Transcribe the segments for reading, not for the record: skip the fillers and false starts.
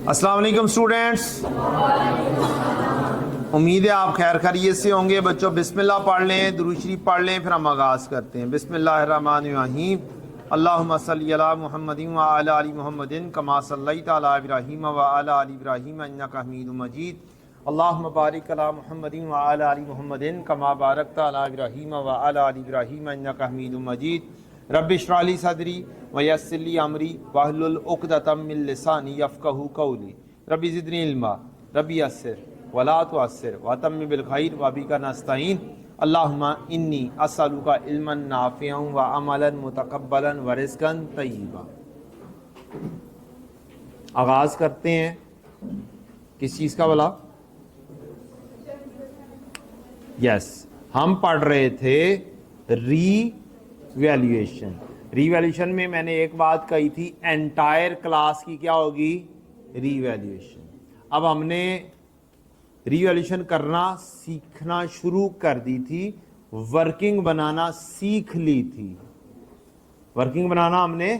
अस्सलाम वालेकुम स्टूडेंट्स, उम्मीद है आप खैर खैरियत से होंगे। बच्चों बिस्मिल्लाह पढ़ लें, दुरूद शरीफ पढ़ लें, फिर हम आगाज़ करते हैं। बिस्मिल्लाहिर्रहमानिर्रहीम। अल्लाहुम्मा सल्ली अला मुहम्मदिन व अला आलि मुहम्मदिन कमा सल्लैता अला इब्राहीम व अला आलि इब्राहीम इन्नका हमीदुम मजीद। अल्लाहुम्मा बारिक अला मुहम्मदिन व अला आलि मुहम्मदिन कमा बारकता अला इब्राहीम व अला आलि इब्राहीम इन्नका हमीदुम मजीद। रब्बि इश्रह ली सदरी व यस्सिर ली अमरी वहलुल उक़दतम मिन लिसानी यफ़क़हू क़ौली। रब्बि ज़िदनी इल्मा रब्बि यस्सिर वला तुअस्सिर वतम्मिम बिल खैर व बिका नस्तईन। अल्लाहुम्मा इन्नी अस्अलुका इल्मन नाफ़िअन व अमलन मुतक़ब्बलन व रिज़्क़न तय्यिबा। आगाज़ करते हैं किस चीज़ का भला? यस, हम पढ़ रहे थे रीवैल्यूएशन। रीवैल्यूएशन में मैंने एक बात कही थी, एंटायर क्लास की क्या होगी? रीवैल्यूएशन। अब हमने रीवैल्यूएशन करना सीखना शुरू कर दी थी, वर्किंग बनाना सीख ली थी। वर्किंग बनाना हमने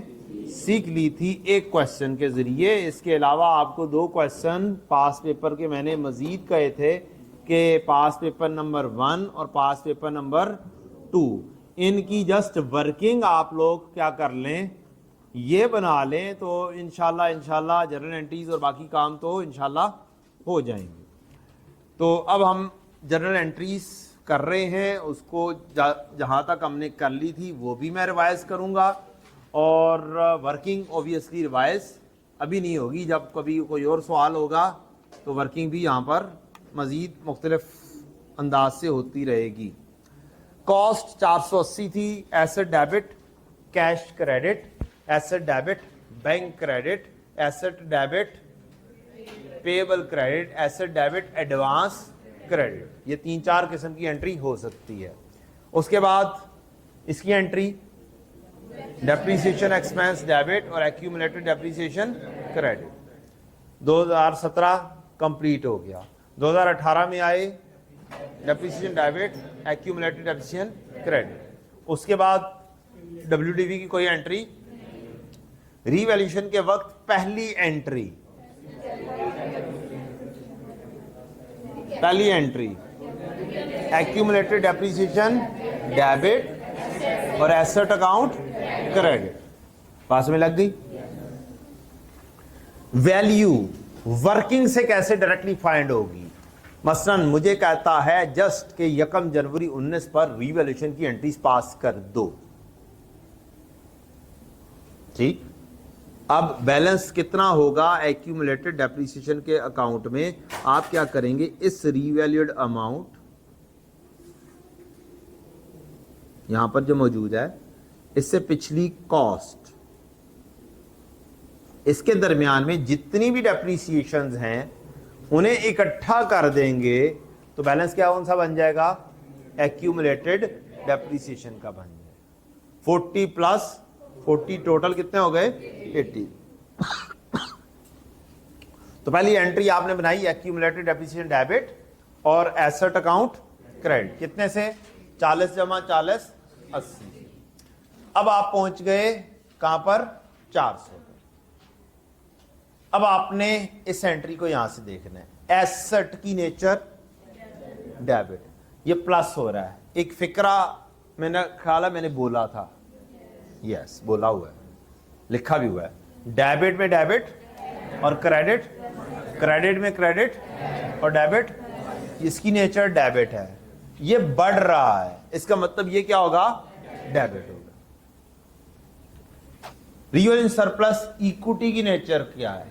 सीख ली थी एक क्वेश्चन के जरिए। इसके अलावा आपको दो क्वेश्चन पास पेपर के मैंने मजीद कहे थे कि पास पेपर नंबर 1 और पास पेपर नंबर 2, इनकी जस्ट वर्किंग आप लोग क्या कर लें, ये बना लें तो इंशाल्लाह जनरल एंट्रीज और बाकी काम तो इंशाल्लाह हो जाएंगे। तो अब हम जनरल एंट्रीज कर रहे हैं, उसको जहाँ तक हमने कर ली थी वो भी मैं रिवाइज करूँगा, और वर्किंग ऑब्वियसली रिवाइज अभी नहीं होगी। जब कभी कोई और सवाल होगा तो वर्किंग भी यहाँ पर मज़ीद मुख्तलिफ अंदाज से होती रहेगी। कॉस्ट 480 थी, asset debit, cash credit, asset debit, bank credit, asset debit, payable credit, asset debit, advance credit. ये 3-4 किस्म की एंट्री हो सकती है। उसके बाद इसकी एंट्री डेप्रीसिएशन एक्सपेंस डेबिट और एक्यूमुलेटेड डेप्रीसिएशन क्रेडिट। 2017 कंप्लीट हो गया। 2018 में आए depreciation debit, accumulated depreciation credit. उसके बाद WDV की कोई एंट्री, रीवैल्यूएशन के वक्त पहली एंट्री एक्यूमुलेटेड डेप्रीसिएशन डेबिट और एसेट अकाउंट क्रेडिट। पास में लग गई। वैल्यू वर्किंग से कैसे डायरेक्टली फाइंड होगी? मसलन मुझे कहता है जस्ट के 1 जनवरी 19 पर रीवैल्यूएशन की एंट्रीज पास कर दो, ठीक। अब बैलेंस कितना होगा एक्यूमुलेटेड डेप्रीसिएशन के अकाउंट में? आप क्या करेंगे, इस रीवैल्यूड अमाउंट यहां पर जो मौजूद है इससे पिछली कॉस्ट, इसके दरमियान में जितनी भी डेप्रीसिएशंस हैं उन्हें इकट्ठा कर देंगे तो बैलेंस क्या कौन सा बन जाएगा? एक्यूमुलेटेड डेप्रीसिएशन का बन जाएगा। 40 प्लस 40 टोटल कितने हो गए? 80। तो पहली एंट्री आपने बनाई एक्यूमुलेटेड डेप्रीसिएशन डेबिट और एसेट अकाउंट क्रेडिट। कितने से? 40 जमा 40 80। अब आप पहुंच गए कहां पर? 400। अब आपने इस एंट्री को यहां से देखना है। एसेट की नेचर डेबिट, ये प्लस हो रहा है। एक फिक्रा मैंने ख्याल है मैंने बोला था, यस बोला हुआ है, लिखा भी हुआ है। डेबिट में डेबिट और क्रेडिट, क्रेडिट में क्रेडिट और डेबिट। इसकी नेचर डेबिट है, ये बढ़ रहा है, इसका मतलब ये क्या होगा? डेबिट होगा। रियल सरप्लस इक्विटी की नेचर क्या है?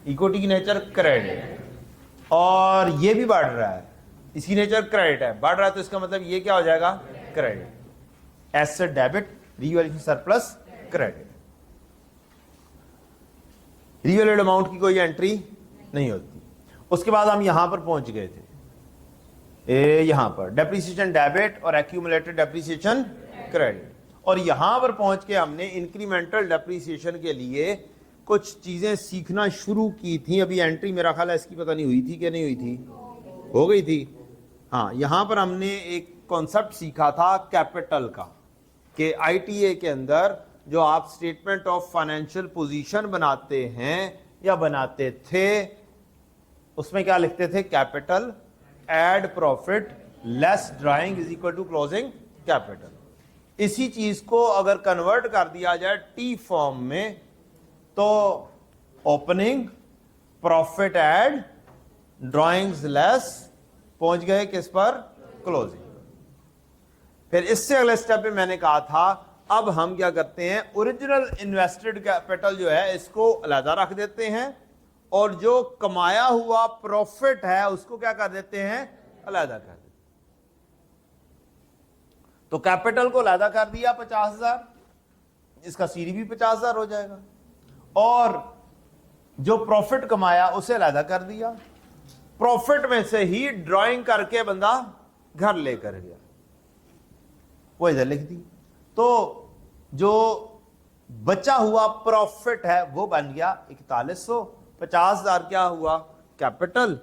इक्विटी की नेचर क्रेडिट, और ये भी बढ़ रहा है, इसकी नेचर क्रेडिट है, बढ़ रहा है, तो इसका मतलब ये क्या हो जाएगा? Credit. Asset debit, revaluation surplus, credit. Revalued amount की कोई एंट्री नहीं होती। उसके बाद हम यहां पर पहुंच गए थे, यहां पर डेप्रीसिएशन डेबिट और एक्यूमुलेटेड डेप्रीसिएशन क्रेडिट, और यहां पर पहुंच के हमने इंक्रीमेंटल डेप्रीसिएशन के लिए कुछ चीजें सीखना शुरू की थी। अभी एंट्री मेरा ख्याल है इसकी पता नहीं हुई थी कि नहीं हुई थी, हो गई थी। हाँ, यहां पर हमने एक कॉन्सेप्ट सीखा था कैपिटल का, कि ITA के अंदर जो आप स्टेटमेंट ऑफ फाइनेंशियल पोजीशन बनाते हैं, या बनाते थे, उसमें क्या लिखते थे, capital add profit less drawing is equal to closing capital. इसी चीज को अगर कन्वर्ट कर दिया जाए टी फॉर्म में, तो opening profit add drawings less, पहुंच गए किस पर, क्लोजिंग। फिर इससे अगले स्टेप में मैंने कहा था अब हम क्या करते हैं, ओरिजिनल इन्वेस्टेड कैपिटल जो है इसको अलग रख देते हैं, और जो कमाया हुआ प्रॉफिट है उसको क्या कर देते हैं, अलग कर देते हैं। तो कैपिटल को अलग कर दिया 50,000, इसका सीडी भी 50,000 हो जाएगा, और जो प्रॉफिट कमाया उसे अलग कर दिया। प्रॉफिट में से ही ड्राइंग करके बंदा घर लेकर गया, वो इधर लिख दी। तो जो बचा हुआ प्रॉफिट है वो बन गया 4100, 50,000 क्या हुआ, कैपिटल,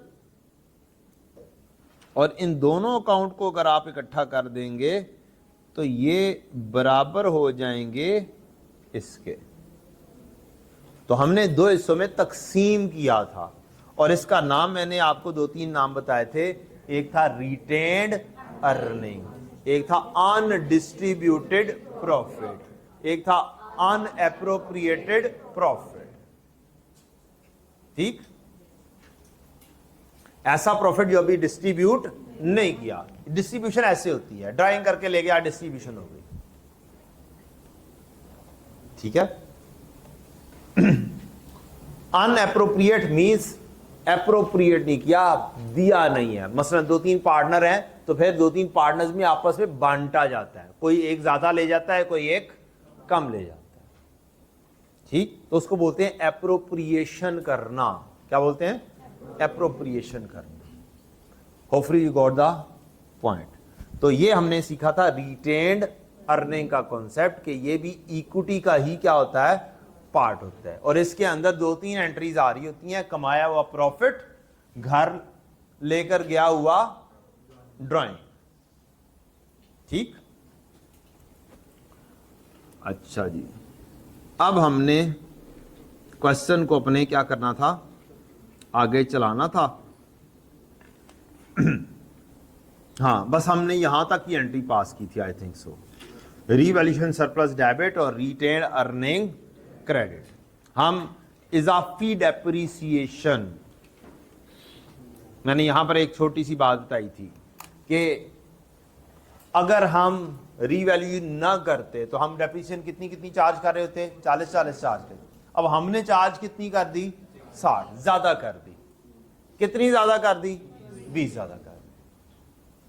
और इन दोनों अकाउंट को अगर आप इकट्ठा कर देंगे तो ये बराबर हो जाएंगे इसके। तो हमने दो हिस्सों में तकसीम किया था, और इसका नाम मैंने आपको 2-3 नाम बताए थे। एक था रिटेन्ड अर्निंग, एक था अनडिस्ट्रीब्यूटेड प्रॉफिट, एक था अनएप्रोप्रिएटेड प्रॉफिट। ठीक, ऐसा प्रॉफिट जो अभी डिस्ट्रीब्यूट नहीं किया। डिस्ट्रीब्यूशन ऐसे होती है, ड्राइंग करके ले गया, डिस्ट्रीब्यूशन हो गई। ठीक है। अनएप्रोप्रिएट मींस एप्रोप्रिएट नहीं किया, दिया नहीं है। मसलन 2-3 पार्टनर हैं, तो फिर 2-3 पार्टनर्स में आपस में बांटा जाता है, कोई एक ज्यादा ले जाता है, कोई एक कम ले जाता है। ठीक, तो उसको बोलते हैं एप्रोप्रिएशन करना। क्या बोलते हैं, एप्रोप्रिएशन करना। Hopefully you got the point. तो ये हमने सीखा था रिटेन्ड अर्निंग का कॉन्सेप्ट, कि ये भी इक्विटी का ही क्या होता है, पार्ट होता है। और इसके अंदर 2-3 एंट्रीज आ रही होती हैं, कमाया हुआ प्रॉफिट, घर लेकर गया हुआ ड्राइंग। ठीक, अच्छा जी। अब हमने क्वेश्चन को अपने क्या करना था, आगे चलाना था। हाँ, बस हमने यहां तक की एंट्री पास की थी, I think so. Revaluation surplus debit और रिटेन अर्निंग क्रेडिट। हम इजाफी डेप्रिसिएशन, मैंने यहां पर एक छोटी सी बात बताई थी कि अगर हम रीवैल्यू ना करते तो हम डेप्रिसिएशन कितनी चार्ज कर रहे होते, 40 चार्ज थे। अब हमने चार्ज कितनी कर दी, 60 ज्यादा कर दी। कितनी ज्यादा कर दी, 20 ज्यादा कर दी।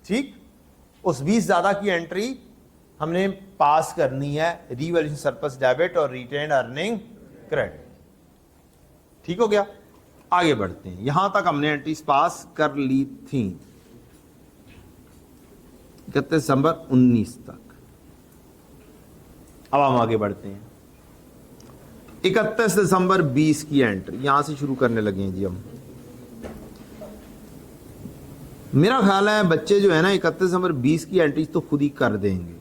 ठीक, उस 20 ज्यादा की एंट्री हमने पास करनी है, रीवैल्यूएशन सरप्लस डेबिट और रिटेन अर्निंग क्रेडिट। ठीक हो गया, आगे बढ़ते हैं। यहां तक हमने एंट्रीज पास कर ली थी 31 दिसंबर 19 तक। अब हम आगे बढ़ते हैं। 31 दिसंबर 20 की एंट्री यहां से शुरू करने लगे हैं जी हम। मेरा ख्याल है बच्चे जो है ना 31 दिसंबर 20 की एंट्रीज तो खुद ही कर देंगे।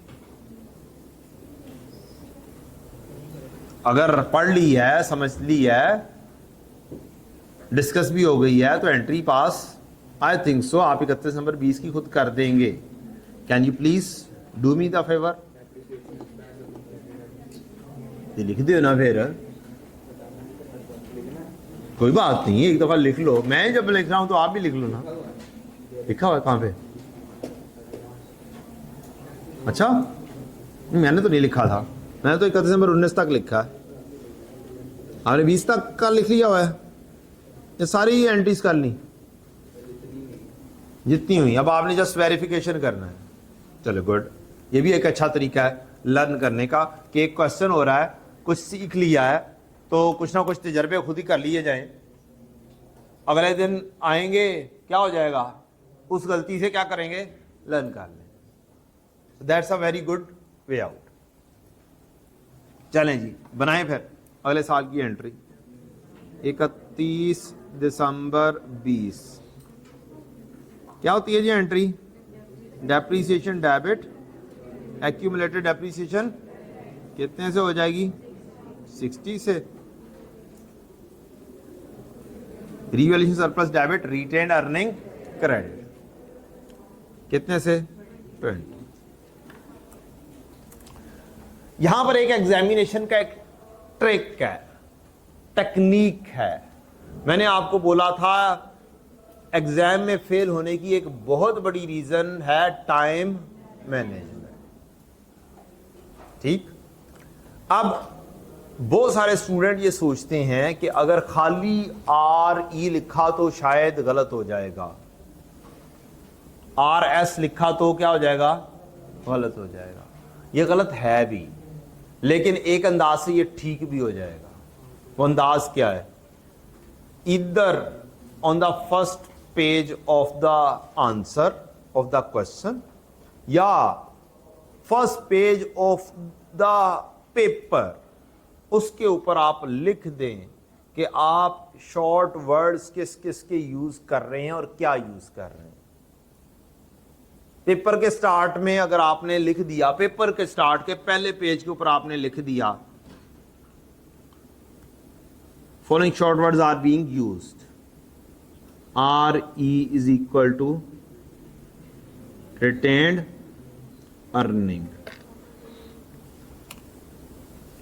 अगर पढ़ ली है, समझ ली है, डिस्कस भी हो गई है, तो entry pass I think so आप 31 दिसंबर 20 की खुद कर देंगे। Can you please do me the favour, लिख दो ना, फिर कोई बात नहीं, एक दफा लिख लो। मैं जब लिख रहा हूं तो आप भी लिख लो ना। लिखा हुआ है कहां पे, अच्छा मैंने तो नहीं लिखा था, मैंने तो 31 दिसंबर 19 तक लिखा है। आपने 20 तक का लिख लिया हुआ है, ये सारी एंट्रीज कर ली जितनी हुई। अब आपने जस्ट वेरिफिकेशन करना है। चलो गुड, ये भी एक अच्छा तरीका है लर्न करने का, कि एक क्वेश्चन हो रहा है, कुछ सीख लिया है, तो कुछ ना कुछ तजर्बे खुद ही कर लिए जाएं। अगले दिन आएंगे, क्या हो जाएगा, उस गलती से क्या करेंगे, लर्न कर लें। That's a very good way out. चलें जी, बनाएं फिर अगले साल की एंट्री। 31 दिसंबर 20 क्या होती है जी entry, depreciation debit, accumulated depreciation कितने से हो जाएगी, 60 से। Revaluation surplus debit retained earning credit, कितने से 20। यहां पर एक एग्जामिनेशन का एक ट्रिक है, टेक्निक है। मैंने आपको बोला था एग्जाम में फेल होने की एक बहुत बड़ी रीजन है टाइम मैनेजमेंट। ठीक, अब बहुत सारे स्टूडेंट ये सोचते हैं कि अगर खाली RE लिखा तो शायद गलत हो जाएगा, RS लिखा तो क्या हो जाएगा, गलत हो जाएगा। ये गलत है भी, लेकिन एक अंदाज से ये ठीक भी हो जाएगा। वो अंदाज क्या है, इधर on the first page of the answer of the question या first page of the paper, उसके ऊपर आप लिख दें कि आप शॉर्ट वर्ड्स किस किस के यूज कर रहे हैं और क्या यूज कर रहे हैं। पेपर के स्टार्ट में अगर आपने लिख दिया, पेपर के स्टार्ट के पहले पेज के ऊपर आपने लिख दिया following short words are being used, RE is equal to retained earning,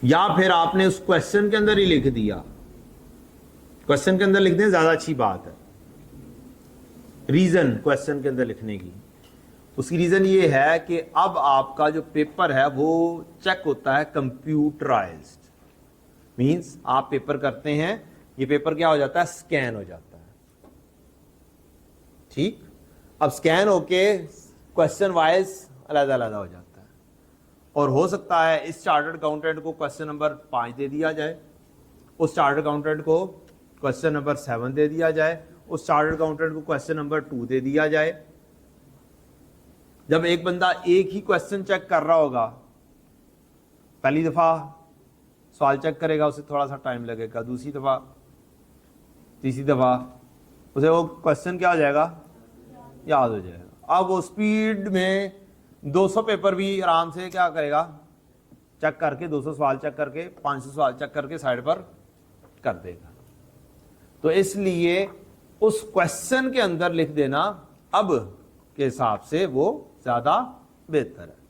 या फिर आपने उस क्वेश्चन के अंदर ही लिख दिया, क्वेश्चन के अंदर लिख दें ज्यादा अच्छी बात है। रीजन क्वेश्चन के अंदर लिखने की, उसकी रीजन ये है कि अब आपका जो पेपर है वो चेक होता है कंप्यूटराइज्ड, मींस आप पेपर करते हैं, ये पेपर क्या हो जाता है, स्कैन हो जाता है। ठीक, अब स्कैन होके क्वेश्चन वाइज अलग अलग हो जाता है, और हो सकता है इस चार्टर्ड अकाउंटेंट को क्वेश्चन नंबर 5 दे दिया जाए, उस चार्टर्ड अकाउंटेंट को क्वेश्चन नंबर 7 दे दिया जाए, उस चार्टर्ड अकाउंटेंट को क्वेश्चन नंबर 2 दे दिया जाए। जब एक बंदा एक ही क्वेश्चन चेक कर रहा होगा, पहली दफा सवाल चेक करेगा उसे थोड़ा सा टाइम लगेगा, दूसरी दफा, तीसरी दफा उसे वो क्वेश्चन क्या हो जाएगा, याद हो जाएगा। अब वो स्पीड में 200 पेपर भी आराम से क्या करेगा, चेक करके 200 सवाल चेक करके 500 सवाल चेक करके साइड पर कर देगा। तो इसलिए उस क्वेश्चन के अंदर लिख देना अब के हिसाब से वो ज्यादा बेहतर है।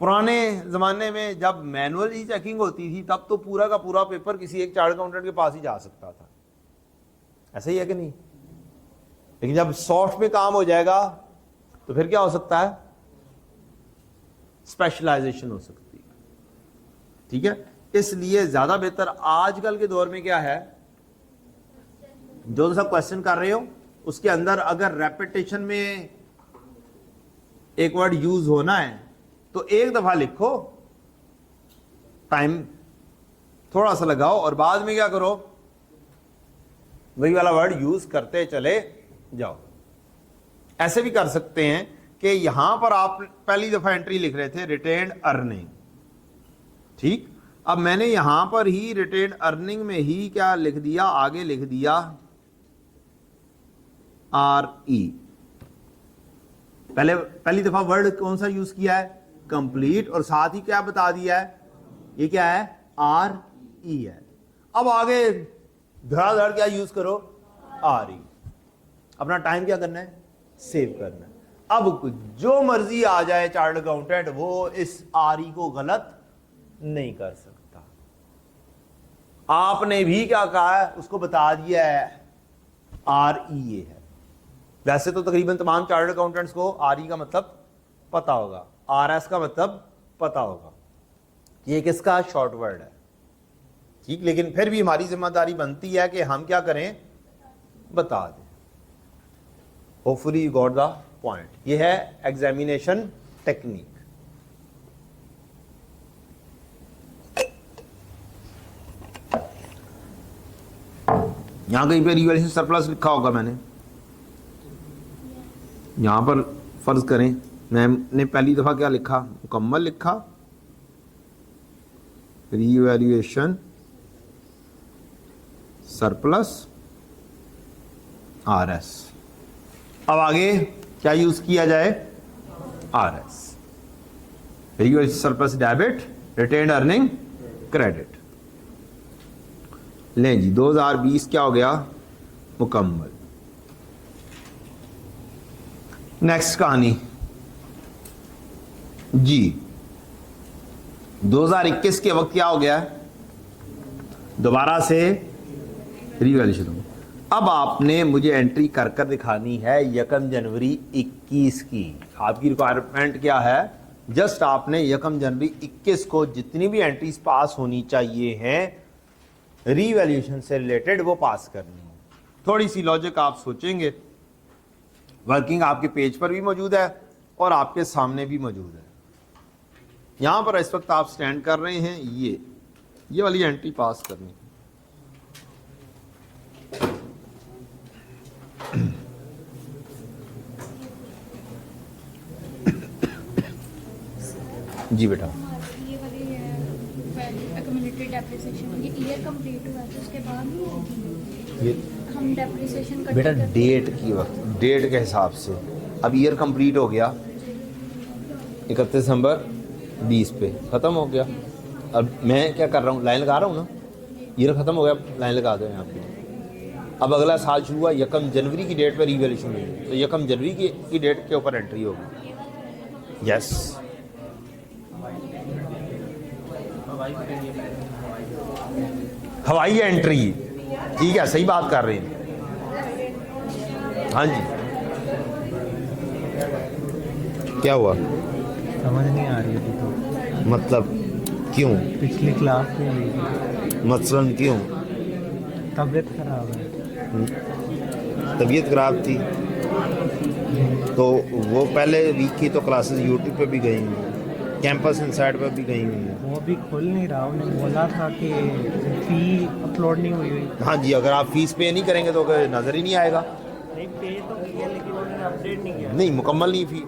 पुराने जमाने में जब मैनुअल ही चेकिंग होती थी तब तो पूरा का पूरा पेपर किसी एक चार्टर्ड अकाउंटेंट के पास ही जा सकता था, ऐसा ही है कि नहीं? लेकिन जब सॉफ्ट में काम हो जाएगा तो फिर क्या हो सकता है, स्पेशलाइजेशन हो सकती है। ठीक है, इसलिए ज्यादा बेहतर आजकल के दौर में क्या है, जो सा क्वेश्चन कर रहे हो उसके अंदर अगर रेपिटेशन में एक वर्ड यूज होना है तो एक दफा लिखो, टाइम थोड़ा सा लगाओ और बाद में क्या करो, वही वाला वर्ड यूज करते चले जाओ। ऐसे भी कर सकते हैं कि यहां पर आप पहली दफा एंट्री लिख रहे थे रिटेन्ड अर्निंग, ठीक, अब मैंने यहां पर ही रिटेन्ड अर्निंग में ही क्या लिख दिया, आगे लिख दिया RE। पहली दफा वर्ड कौन सा यूज किया है, कंप्लीट, और साथ ही क्या बता दिया है, ये क्या है, RE है। अब आगे धड़ाधड़ क्या यूज करो, RE। अपना टाइम क्या करना है, सेव करना है। अब जो मर्जी आ जाए चार्टर्ड अकाउंटेंट, वो इस RE को गलत नहीं कर सकता। आपने भी क्या कहा है, उसको बता दिया है RE है। वैसे तो तकरीबन तमाम चार्टर्ड अकाउंटेंट्स को RE का मतलब पता होगा, RS का मतलब पता होगा कि ये किसका शॉर्ट वर्ड है, ठीक, लेकिन फिर भी हमारी जिम्मेदारी बनती है कि हम क्या करें, बता दें। Hopefully you got the point. ये है एग्जामिनेशन टेक्निक। यहां कहीं पे रिवैल्यूएशन सरप्लस लिखा होगा, मैंने यहां पर फर्ज करें मैंने पहली दफा क्या लिखा, मुकम्मल लिखा, रिवैल्यूएशन सरप्लस RS। अब आगे क्या यूज किया जाए, RS, revaluation surplus debit retained earning credit. लें जी, 2020 क्या हो गया, मुकम्मल। नेक्स्ट कहानी जी, 2021 के वक्त क्या हो गया है, दोबारा से रिवैल्यूएशन हो। अब आपने मुझे एंट्री कर कर दिखानी है 1 जनवरी 21 की। आपकी रिक्वायरमेंट क्या है, जस्ट आपने 1 जनवरी 21 को जितनी भी एंट्रीज पास होनी चाहिए हैं रिवैल्यूएशन से रिलेटेड वो पास करनी है। थोड़ी सी लॉजिक आप सोचेंगे, वर्किंग आपके पेज पर भी मौजूद है और आपके सामने भी मौजूद है। यहां पर इस वक्त आप स्टैंड कर रहे हैं, ये वाली एंट्री पास करनी। जी बेटा, ये वाली एक्यूमुलेटेड डेप्रिसिएशन ये ईयर कंप्लीट हुआ तो उसके बाद नहीं होगी, ये हम डेप्रिसिएशन करते बेटा करते- डेट की वक्त, डेट के हिसाब से अब ईयर कंप्लीट हो गया 31 दिसंबर 20 पे ख़त्म हो गया। अब मैं क्या कर रहा हूँ, लाइन लगा रहा हूँ ना, ईयर ख़त्म हो गया, लाइन लगा दो यहाँ पे। अब अगला साल शुरू हुआ 1 जनवरी की डेट पर रिवैल्यूएशन हुई, तो 1 जनवरी की डेट के ऊपर एंट्री होगी। यस, हवाई एंट्री, ठीक है, सही बात कर रहे हैं। हाँ जी, क्या हुआ, समझ नहीं आ रही थी तो मतलब क्यों, पिछली क्लास में भी मसलन क्यों, तबीयत खराब है। तबीयत खराब थी तो वो पहले वीक की तो क्लासेस यूट्यूब पे भी गई हुई, कैंपस इनसाइड पे भी गई हुई हैं। वो भी खुल नहीं रहा, उन्होंने बोला था कि फी अपलोड नहीं हुई हुई। हाँ जी, अगर आप फीस पे नहीं करेंगे तो नज़र ही नहीं आएगा। नहीं, पे तो किया लेकिन उन्होंने अपडेट नहीं किया। नहीं, मुकम्मल नहीं, फी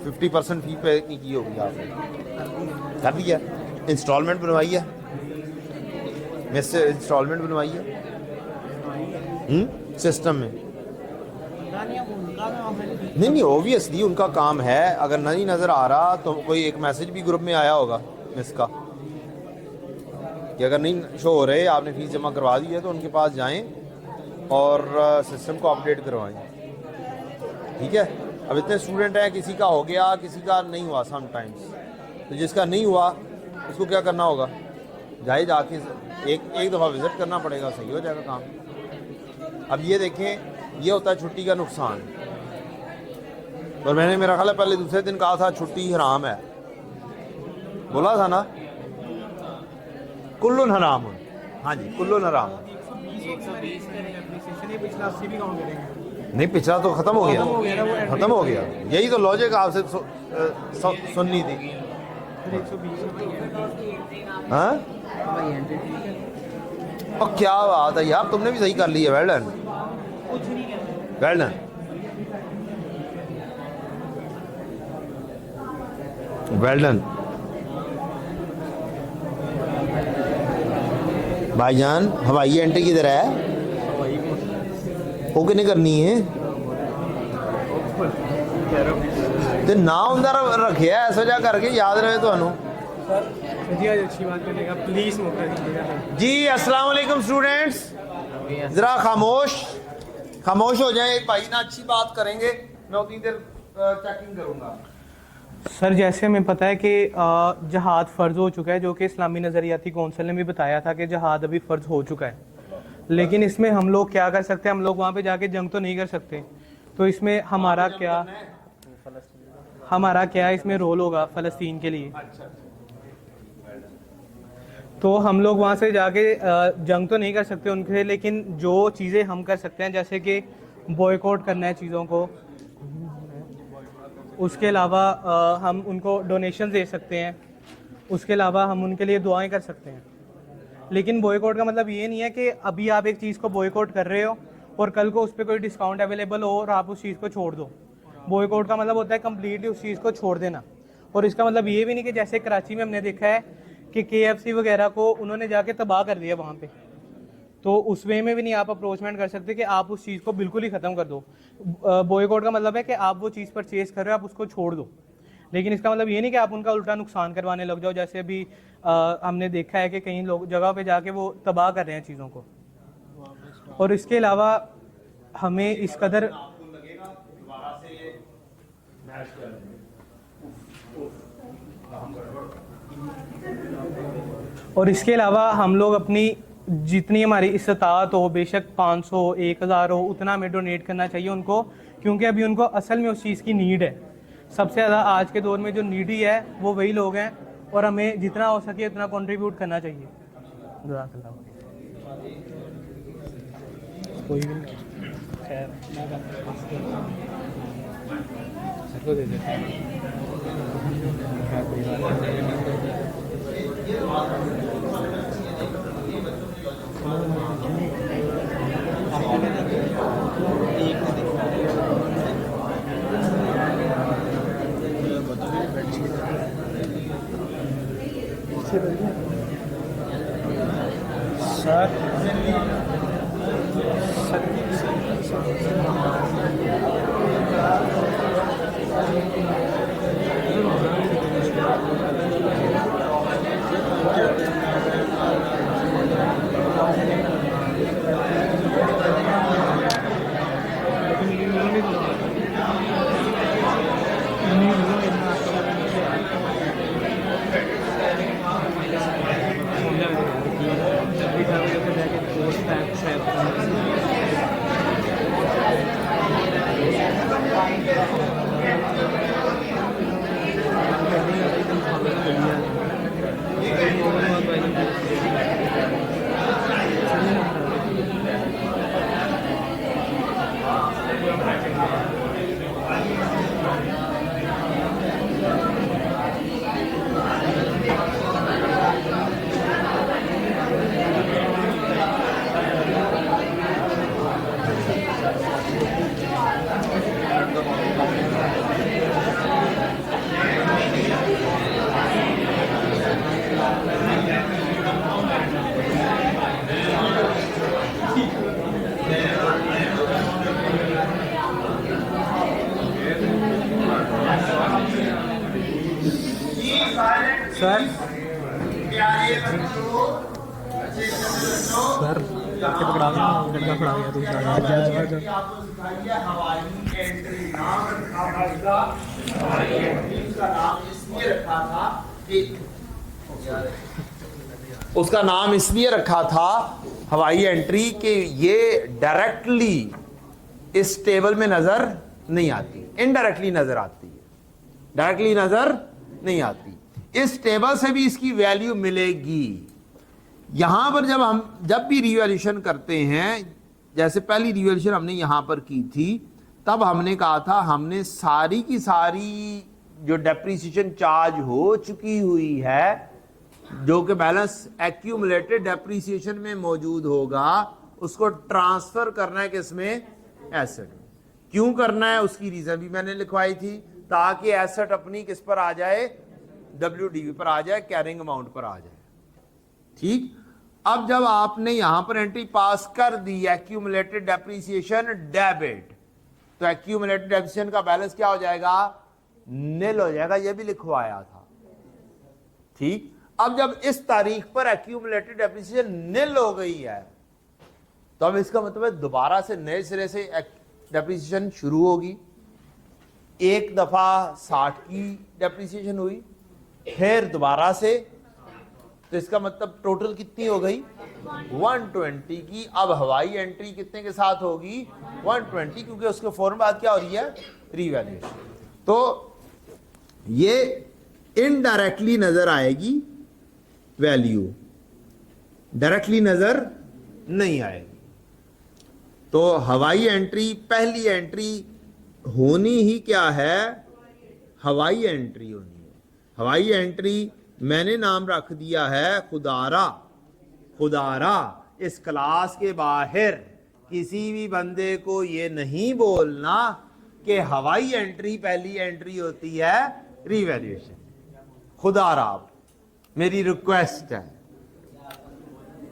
50% फी पे नहीं की होगी आपने, कर दिया। इंस्टॉलमेंट बनवाई है, मेरे से इंस्टॉलमेंट बनवाई है सिस्टम में। नहीं, ऑब्वियसली उनका काम है। अगर नहीं नज़र आ रहा तो कोई एक मैसेज भी ग्रुप में आया होगा इसका कि अगर नहीं शो हो रहे, आपने फीस जमा करवा दी है तो उनके पास जाएं और सिस्टम को अपडेट करवाएं। ठीक है, अब इतने स्टूडेंट हैं, किसी का हो गया, किसी का नहीं हुआ समटाइम्स, तो जिसका नहीं हुआ उसको क्या करना होगा, जाके एक दफ़ा विज़िट करना पड़ेगा, सही हो जाएगा काम। अब ये देखें, ये होता है छुट्टी का नुकसान। और मैंने, मेरा ख्याल है पहले दूसरे दिन कहा था छुट्टी हराम है, बोला था ना, कुल्लुन हराम। हाँ जी, कुल्लुन हराम। नहीं, पिछला तो खत्म हो गया, खत्म हो गया। यही तो लॉजिक आपसे सुननी थी। हाँ, और क्या बात है यार, तुमने भी सही कर लिया, well done, well done, well done. भाईजान, हवाई एंट्री किधर है, वो कितने करनी है, ते ना उधर रखे ऐसा जा करके याद रहे तो जी आज अच्छी बात करेगा, प्लीज मौका दीजिएगा। जी। अस्सलाम वालेकुम स्टूडेंट्स, जरा खामोश हो जाएं। एक भाई ना अच्छी बात करेंगे, मैं उतनी देर चेकिंग करूंगा। सर, जैसे हमें पता है कि जहाद फ़र्ज़ हो चुका है, जो कि इस्लामी नज़रियाती कौंसिल ने भी बताया था कि जहाद अभी फ़र्ज़ हो चुका है, लेकिन इसमें हम लोग क्या कर सकते हैं, हम लोग वहाँ पे जाके जंग तो नहीं कर सकते, तो इसमें हमारा क्या इसमें रोल होगा फ़लस्तीन के लिए। तो हम लोग वहाँ से जाके जंग तो नहीं कर सकते उनके, लेकिन जो चीज़ें हम कर सकते हैं जैसे कि बॉयकॉट करना है चीज़ों को, उसके अलावा हम उनको डोनेशन दे सकते हैं, उसके अलावा हम उनके लिए दुआएं कर सकते हैं। लेकिन बॉयकॉट का मतलब ये नहीं है कि अभी आप एक चीज़ को बॉयकॉट कर रहे हो और कल को उस पर कोई डिस्काउंट अवेलेबल हो और आप उस चीज़ को छोड़ दो। बॉयकॉट का मतलब होता है कम्प्लीटली उस चीज़ को छोड़ देना। और इसका मतलब ये भी नहीं कि जैसे कराची में हमने देखा है कि KFC वगैरह को उन्होंने जाके तबाह कर दिया वहाँ पे, तो उस वे में भी नहीं आप अप्रोचमेंट कर सकते कि आप उस चीज़ को बिल्कुल ही ख़त्म कर दो। बॉयकॉट का मतलब है कि आप वो चीज़ परचेज़ कर रहे हो, आप उसको छोड़ दो, लेकिन इसका मतलब ये नहीं कि आप उनका उल्टा नुकसान करवाने लग जाओ। जैसे अभी हमने देखा है कि कई लोग जगह पे जाके वो तबाह कर रहे हैं चीज़ों को। और इसके अलावा हमें इस कदर आपको लगेगा दोबारा से मैच कर लेंगे। और इसके अलावा हम लोग अपनी जितनी हमारी इस्तात हो, बेशक 500 1000 हो, उतना हमें डोनेट करना चाहिए उनको, क्योंकि अभी उनको असल में उस चीज़ की नीड है। सबसे ज़्यादा आज के दौर में जो नीडी है वो वही लोग हैं, और हमें जितना हो सके उतना कंट्रीब्यूट करना चाहिए। जज़ाकल्लाह। कोई भी नहीं, खैर सबको दे देते हैं। सर सर आके पकड़ा गया, लड़का पकड़ा गया दूसरा। आपको सिखाइए हवाई एंट्री। नाम रखा था इसका, हवाई एंट्री का नाम इसलिए रखा था कि उसका नाम इसलिए रखा था हवाई एंट्री कि ये डायरेक्टली इस टेबल में नजर नहीं आती, इनडायरेक्टली नजर आती है, डायरेक्टली नजर नहीं आती। इस टेबल से भी इसकी वैल्यू मिलेगी। यहां पर जब भी रिवैल्यूएशन करते हैं, जैसे पहली रिवैल्यूएशन हमने यहां पर की थी, तब हमने कहा था हमने सारी की सारी जो डेप्रिसिएशन चार्ज हो चुकी हुई है, जो कि बैलेंस एक्यूमुलेटेड डेप्रिसिएशन में मौजूद होगा, उसको ट्रांसफर करना है किसमें? एसेट। क्यों करना है उसकी रीजन भी मैंने लिखवाई थी, ताकि एसेट अपनी किस पर आ जाए? WDV पर आ जाए, कैरिंग अमाउंट पर आ जाए। ठीक। अब जब आपने यहां पर एंट्री पास कर दी एक्यूमुलेटेड डेप्रिसिएशन डेबिट, तो एक्यूमुलेटेड डेप्रिसिएशन का बैलेंस क्या हो जाएगा? निल हो जाएगा। यह भी लिखवाया था। ठीक। अब जब इस तारीख पर एक्यूमुलेटेड डेप्रिसिएशन निल हो गई है, तो अब इसका मतलब है दोबारा से नए सिरे से डेप्रिसिएशन शुरू होगी। एक दफा 60 की डेप्रिसिएशन हुई, फिर दोबारा से, तो इसका मतलब टोटल कितनी हो गई? 120 की। अब हवाई एंट्री कितने के साथ होगी? 120, क्योंकि उसके फौरन बाद क्या हो रही है? रीवैल्यूएशन। तो ये इनडायरेक्टली नजर आएगी वैल्यू, डायरेक्टली नजर नहीं आएगी। तो हवाई एंट्री, पहली एंट्री होनी ही क्या है? हवाई एंट्री होनी है। हवाई एंट्री मैंने नाम रख दिया है खुदारा। खुदारा। इस क्लास के बाहर किसी भी बंदे को ये नहीं बोलना कि हवाई एंट्री पहली एंट्री होती है रीवैल्यूएशन। खुदारा, मेरी रिक्वेस्ट है।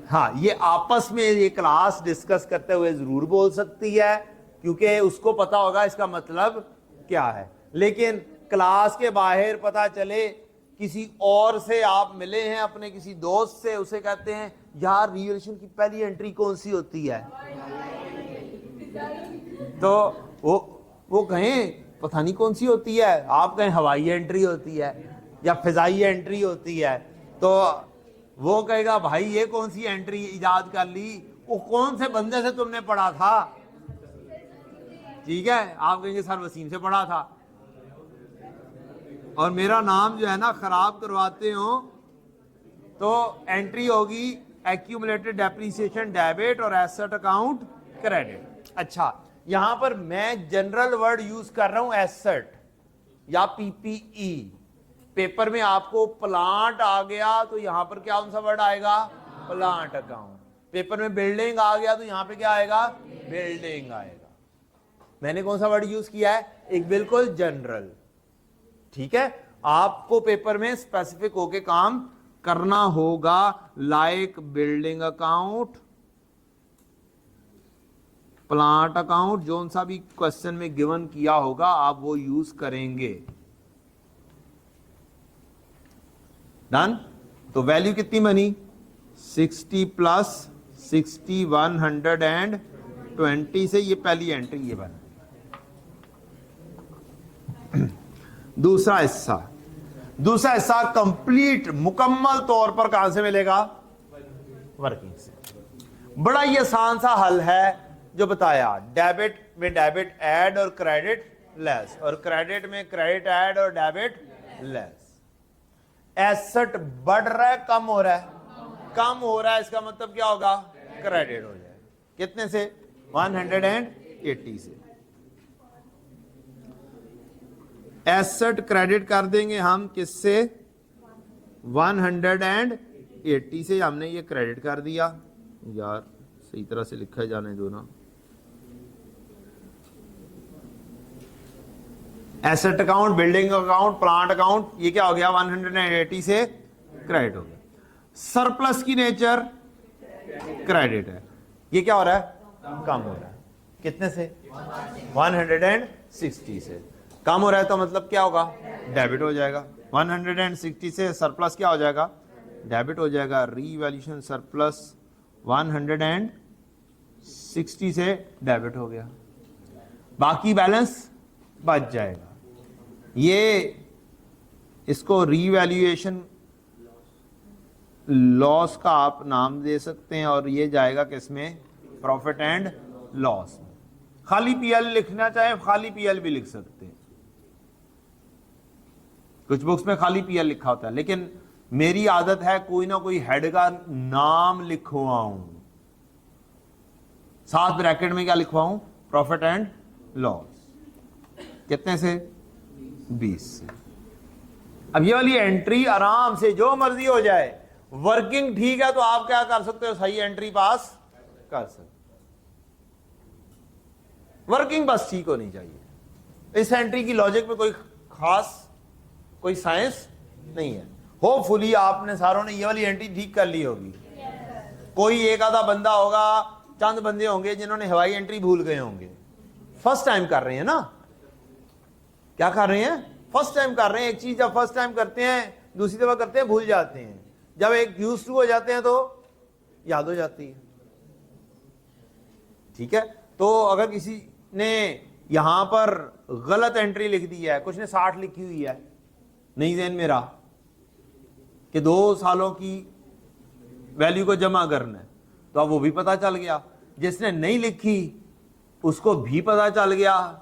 हाँ, ये आपस में ये क्लास डिस्कस करते हुए जरूर बोल सकती है, क्योंकि उसको पता होगा इसका मतलब क्या है। लेकिन क्लास के बाहर पता चले किसी और से आप मिले हैं, अपने किसी दोस्त से, उसे कहते हैं यार रिवैल्यूएशन की पहली एंट्री कौन सी होती है? तो वो कहें पता नहीं कौन सी होती है, आप कहें हवाई एंट्री होती है या फिजाई एंट्री होती है, तो वो कहेगा भाई ये कौन सी एंट्री इजाद कर ली, वो कौन से बंदे से तुमने पढ़ा था। ठीक है, आप कहेंगे सर वसीम से पढ़ा था, और मेरा नाम जो है ना खराब करवाते हो तो एंट्री होगी एक्यूमुलेटेड डेप्रिसिएशन डेबिट और एसेट अकाउंट क्रेडिट। अच्छा, यहां पर मैं जनरल वर्ड यूज कर रहा हूं एसेट या पीपीई। पेपर में आपको प्लांट आ गया तो यहां पर क्या कौन सा वर्ड आएगा, प्लांट अकाउंट। पेपर में बिल्डिंग आ गया तो यहां पे क्या आएगा, बिल्डिंग आएगा। मैंने कौन सा वर्ड यूज किया है, एक बिल्कुल जनरल। ठीक है, आपको पेपर में स्पेसिफिक होके काम करना होगा, like building account, plant account, जो सा भी क्वेश्चन में गिवन किया होगा आप वो यूज करेंगे। डन। तो वैल्यू कितनी बनी, 60 प्लस 60 120 से ये पहली एंट्री ये बना। दूसरा हिस्सा कंप्लीट मुकम्मल तौर पर कहां से मिलेगा, वर्किंग से। बड़ा ही आसान सा हल है जो बताया, डेबिट में डेबिट ऐड और क्रेडिट लेस, और क्रेडिट में क्रेडिट ऐड और डेबिट लेस। एसेट बढ़ रहा है कम हो रहा है, कम हो रहा है, इसका मतलब क्या होगा, क्रेडिट हो जाए। कितने से, 180 से। एसेट क्रेडिट कर देंगे हम किससे, 180 से। हमने ये क्रेडिट कर दिया, यार सही तरह से लिखा जाने दो ना। Asset account, building account, plant account, ये क्या हो गया, 180 से क्रेडिट हो गया। सरप्लस की नेचर क्रेडिट है, ये क्या हो रहा है, कम हो रहा है। कितने से, 160 से कम हो रहा है, तो मतलब क्या होगा, डेबिट हो जाएगा। 160 से सरप्लस क्या हो जाएगा, डेबिट हो जाएगा। रीवैल्यूएशन सरप्लस 160 से डेबिट हो गया, बाकी बैलेंस बच जाएगा। ये इसको रीवैल्यूएशन लॉस का आप नाम दे सकते हैं, और ये जाएगा किसमें, प्रॉफिट एंड लॉस में। खाली पीएल लिखना चाहे खाली पीएल भी लिख सकते हैं, कुछ बुक्स में खाली पीएल लिखा होता है, लेकिन मेरी आदत है कोई ना कोई हेड का नाम लिखवाऊं, साथ ब्रैकेट में क्या लिखवाऊं, प्रॉफिट एंड लॉस। कितने से, 20 से। अब ये वाली एंट्री आराम से जो मर्जी हो जाए, वर्किंग ठीक है तो आप क्या कर सकते हो, सही एंट्री पास कर सकते। वर्किंग बस ठीक होनी चाहिए। इस एंट्री की लॉजिक में कोई खास कोई साइंस नहीं है। होपफुली आपने सारों ने ये वाली एंट्री ठीक कर ली होगी। कोई एक आधा बंदा होगा, चंद बंदे होंगे जिन्होंने हवाई एंट्री भूल गए होंगे। फर्स्ट टाइम कर रहे हैं ना, क्या कर रहे हैं, फर्स्ट टाइम कर रहे हैं। एक चीज जब फर्स्ट टाइम करते हैं, दूसरी दफा करते हैं भूल जाते हैं, जब एक यूज्ड टू हो जाते हैं तो याद हो जाती है। ठीक है, तो अगर किसी ने यहां पर गलत एंट्री लिख दी है, कुछ ने 60 लिखी हुई है, नहीं ज़हन मेरा कि 2 सालों की वैल्यू को जमा करना है, तो अब वो भी पता चल गया। जिसने नहीं लिखी उसको भी पता चल गया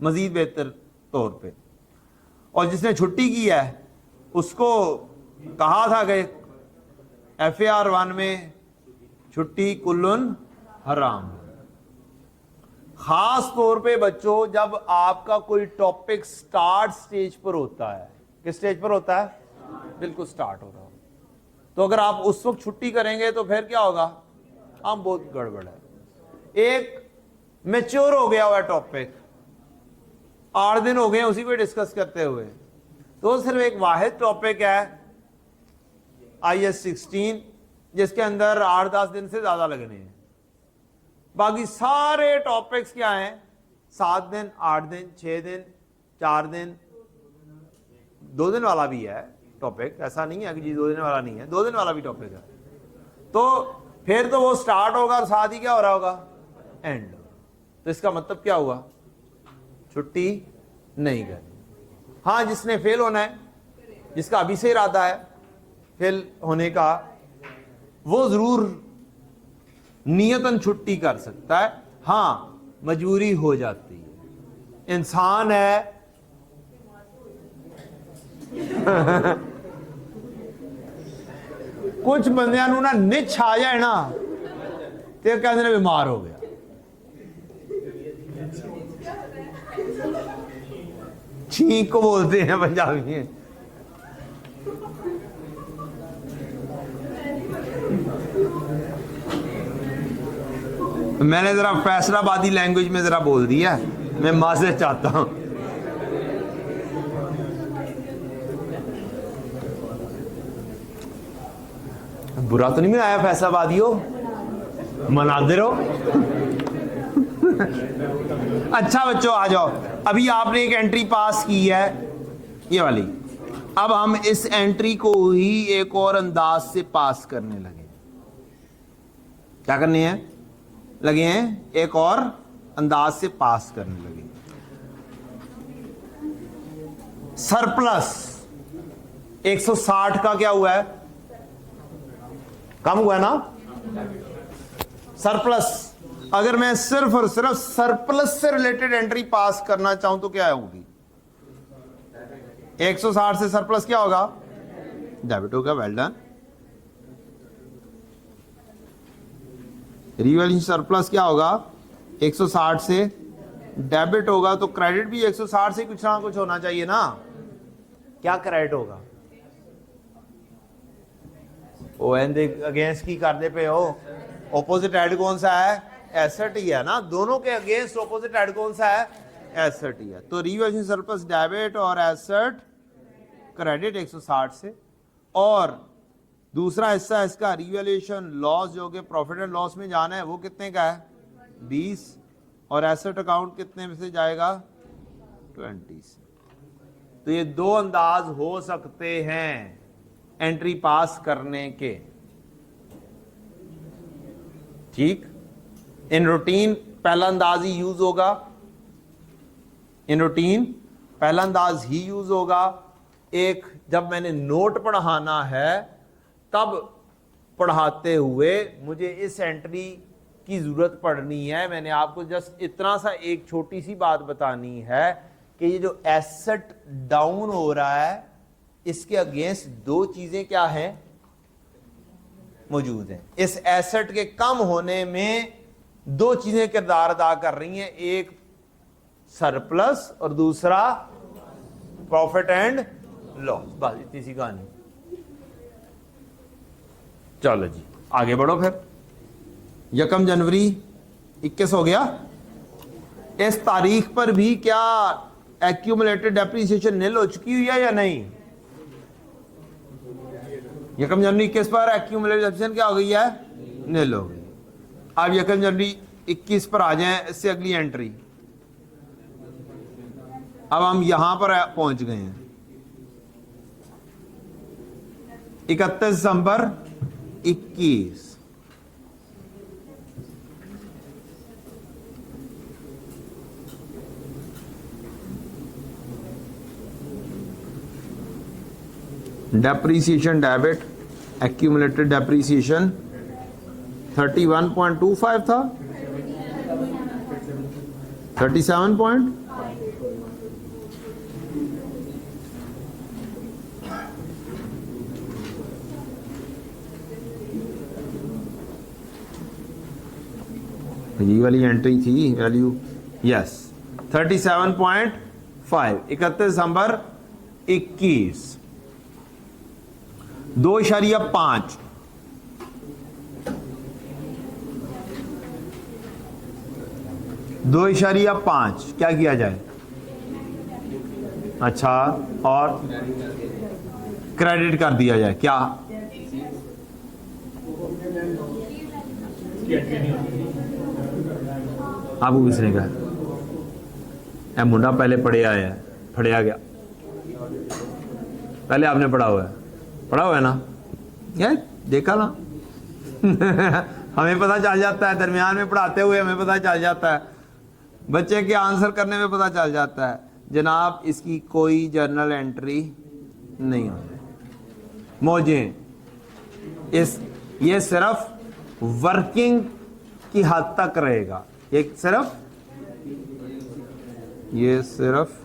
मजीद बेहतर तौर पे, और जिसने छुट्टी की है उसको कहा था कि FAR 1 में छुट्टी कुल्लुन हराम। खास तौर पे बच्चों, जब आपका कोई टॉपिक स्टार्ट स्टेज पर होता है, किस स्टेज पर होता है, बिल्कुल स्टार्ट हो रहा हो, तो अगर आप उस वक्त छुट्टी करेंगे तो फिर क्या होगा, हम बहुत गड़बड़ है। एक मैच्योर हो गया हुआ टॉपिक, 8 दिन हो गए उसी पे डिस्कस करते हुए, तो सिर्फ एक वाहिद टॉपिक है IS 16 जिसके अंदर 8-10 दिन से ज्यादा लगने हैं। बाकी सारे टॉपिक्स क्या हैं, 7 दिन, 8 दिन, 6 दिन, 4 दिन, 2 दिन वाला भी है टॉपिक, ऐसा नहीं है कि जी 2 दिन वाला नहीं है, 2 दिन वाला भी टॉपिक है। तो फिर तो वो स्टार्ट होगा और साथ ही क्या हो रहा होगा, एंड। तो इसका मतलब क्या हुआ, छुट्टी नहीं करनी। हाँ, जिसने फेल होना है, जिसका अभी से इरादा है फेल होने का, वो जरूर नियतन छुट्टी कर सकता है। हाँ, मजबूरी हो जाती है, इंसान है। कुछ बंदियां नूं ना निछ आ जाए ना ते कहते ने बीमार हो गया। छींक को बोलते हैं पंजाबी में। मैंने जरा फैसलाबादी लैंग्वेज में जरा बोल दिया, मैं माजरत चाहता हूं। बुरा तो नहीं आया फैसलाबादियों, मनाते रहो। अच्छा बच्चों आ जाओ, अभी आपने एक एंट्री पास की है ये वाली, अब हम इस एंट्री को ही एक और अंदाज से पास करने लगे। क्या करने हैं लगे हैं, एक और अंदाज से पास करने लगे। सरप्लस 160 का क्या हुआ है, कम हुआ है ना। सरप्लस, अगर मैं सिर्फ और सिर्फ सरप्लस से रिलेटेड एंट्री पास करना चाहूं तो क्या होगी, 160 से सरप्लस क्या होगा, डेबिट होगा। Well done. रिवैल्यूएशन सरप्लस क्या होगा, 160 से डेबिट होगा, तो क्रेडिट भी 160 से कुछ ना कुछ होना चाहिए ना। क्या क्रेडिट होगा, ओ एन दे अगेंस्ट की करते पे हो, ऑपोजिट एड कौन सा है, एसेट ही है ना। दोनों के अगेंस्ट ऑपोजिट एड कौन सा है, एसेट ही है। तो रिवैल्यूएशन सरप्लस डेबिट और एसेट क्रेडिट 160 से, और दूसरा हिस्सा इसका रिवैल्यूएशन लॉस जो कि प्रॉफिट एंड लॉस में जाना है, वो कितने का है, 20, और एसेट अकाउंट कितने में से जाएगा, 20 से। तो ये दो अंदाज हो सकते हैं एंट्री पास करने के। ठीक, इन रूटीन पहला अंदाज ही यूज होगा, इन रूटीन पहला अंदाज ही यूज होगा। एक जब मैंने नोट पढ़ाना है तब पढ़ाते हुए मुझे इस एंट्री की जरूरत पड़नी है। मैंने आपको जस्ट इतना सा एक छोटी सी बात बतानी है कि ये जो एसेट डाउन हो रहा है, इसके अगेंस्ट दो चीजें क्या हैं, मौजूद हैं। इस एसेट के कम होने में दो चीजें किरदार अदा कर रही हैं, एक सरप्लस और दूसरा प्रॉफिट एंड लॉस। बस इतनी सी कहानी। चलो जी आगे बढ़ो फिर। 1 जनवरी 21 हो गया। इस तारीख पर भी क्या एक्यूमुलेटेड डेप्रिसिएशन निल हो चुकी हुई है या नहीं? 1 जनवरी 21 पर एक्यूमुलेटेड डेप्रिसिएशन क्या हो गई है, निल हो गई। अब 1 जनवरी 21 पर आ जाएं, इससे अगली एंट्री। अब हम यहां पर पहुंच गए हैं 31 दिसंबर 21। डेप्रीसिएशन डेबिट, एक्यूमुलेटेड डेप्रीसिएशन 31.25 था, 37 पॉइंट, ये वाली एंट्री थी वैल्यू, यस 37.5। 31 दिसंबर 21 2.5 2.5 क्या किया जाए? अच्छा, और क्रेडिट कर दिया जाए क्या? आपको किसने कहा? ए मुंडा पहले पढ़े आया है, पढ़िया गया, पहले आपने पढ़ा हुआ है ना यार, देखा ना। हमें पता चल जाता है, दरमियान में पढ़ाते हुए हमें पता चल जाता है। बच्चे के आंसर करने में पता चल जाता है जनाब इसकी कोई जर्नल एंट्री नहीं होती। मौजे ये सिर्फ वर्किंग की हद तक रहेगा, ये सिर्फ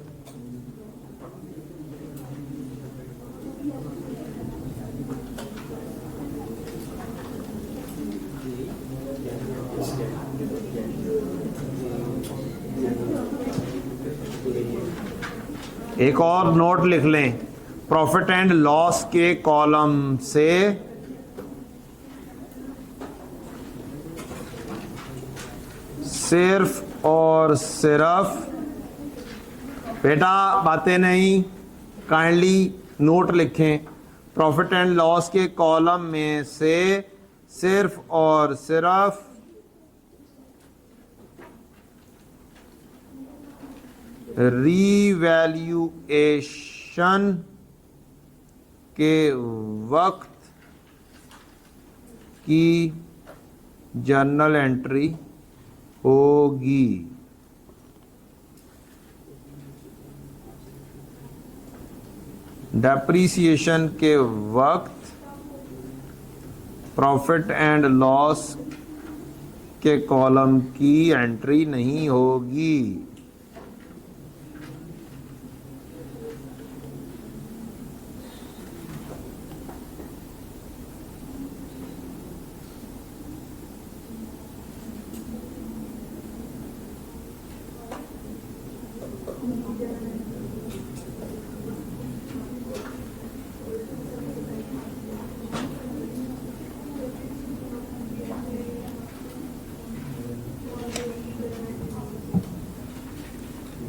एक और नोट लिख लें, प्रॉफिट एंड लॉस के कॉलम से सिर्फ और सिर्फ, बेटा बातें नहीं, काइंडली नोट लिखें, प्रॉफिट एंड लॉस के कॉलम में से सिर्फ और सिर्फ रीवैल्यूएशन के वक्त की जर्नल एंट्री होगी। डेप्रीसिएशन के वक्त प्रॉफिट एंड लॉस के कॉलम की एंट्री नहीं होगी।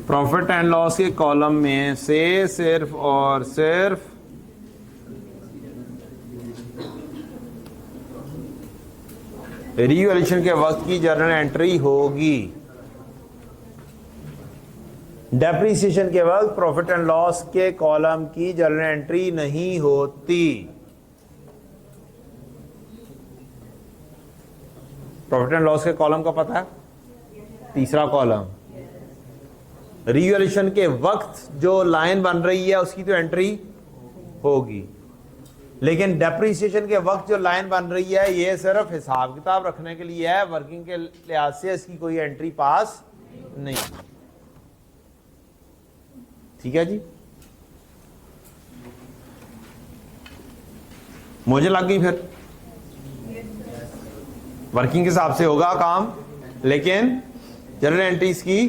प्रॉफिट एंड लॉस के कॉलम में से सिर्फ और सिर्फ रीवैल्यूएशन के वक्त की जर्नल एंट्री होगी। डेप्रीसिएशन के वक्त प्रॉफिट एंड लॉस के कॉलम की जर्नल एंट्री नहीं होती। प्रॉफिट एंड लॉस के कॉलम का पता है, तीसरा कॉलम। रीवैल्यूएशन के वक्त जो लाइन बन रही है उसकी तो एंट्री होगी, लेकिन डेप्रीसिएशन के वक्त जो लाइन बन रही है ये सिर्फ हिसाब किताब रखने के लिए है, वर्किंग के लिहाज से इसकी कोई एंट्री पास नहीं। ठीक है जी, मुझे लग गई फिर वर्किंग के हिसाब से होगा काम, लेकिन जनरल एंट्रीज की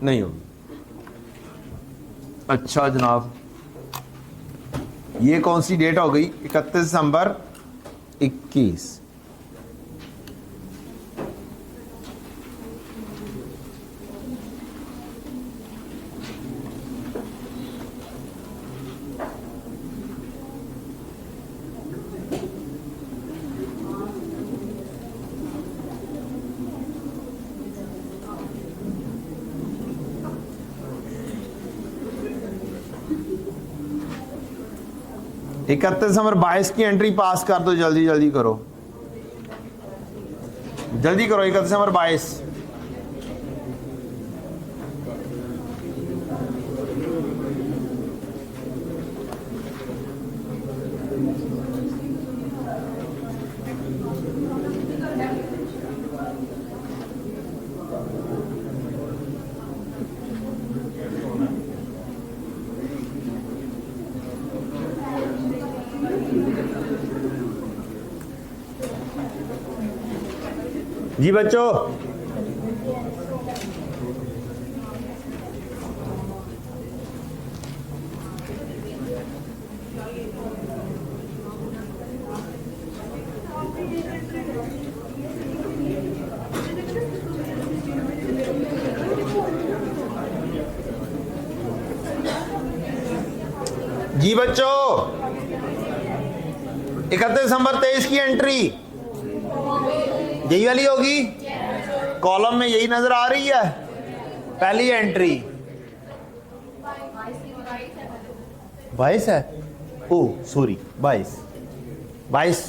नहीं होगी। अच्छा जनाब, ये कौन सी डेट हो गई? 31 दिसंबर 21। दिसंबर 22 की एंट्री पास कर दो, जल्दी जल्दी करो, जल्दी करो। 31 दिसंबर 22। जी बच्चों, जी बच्चों, 31 दिसंबर 23 की एंट्री यही वाली होगी। कॉलम में यही नजर आ रही है पहली एंट्री। 22 है, ओ सॉरी 22 22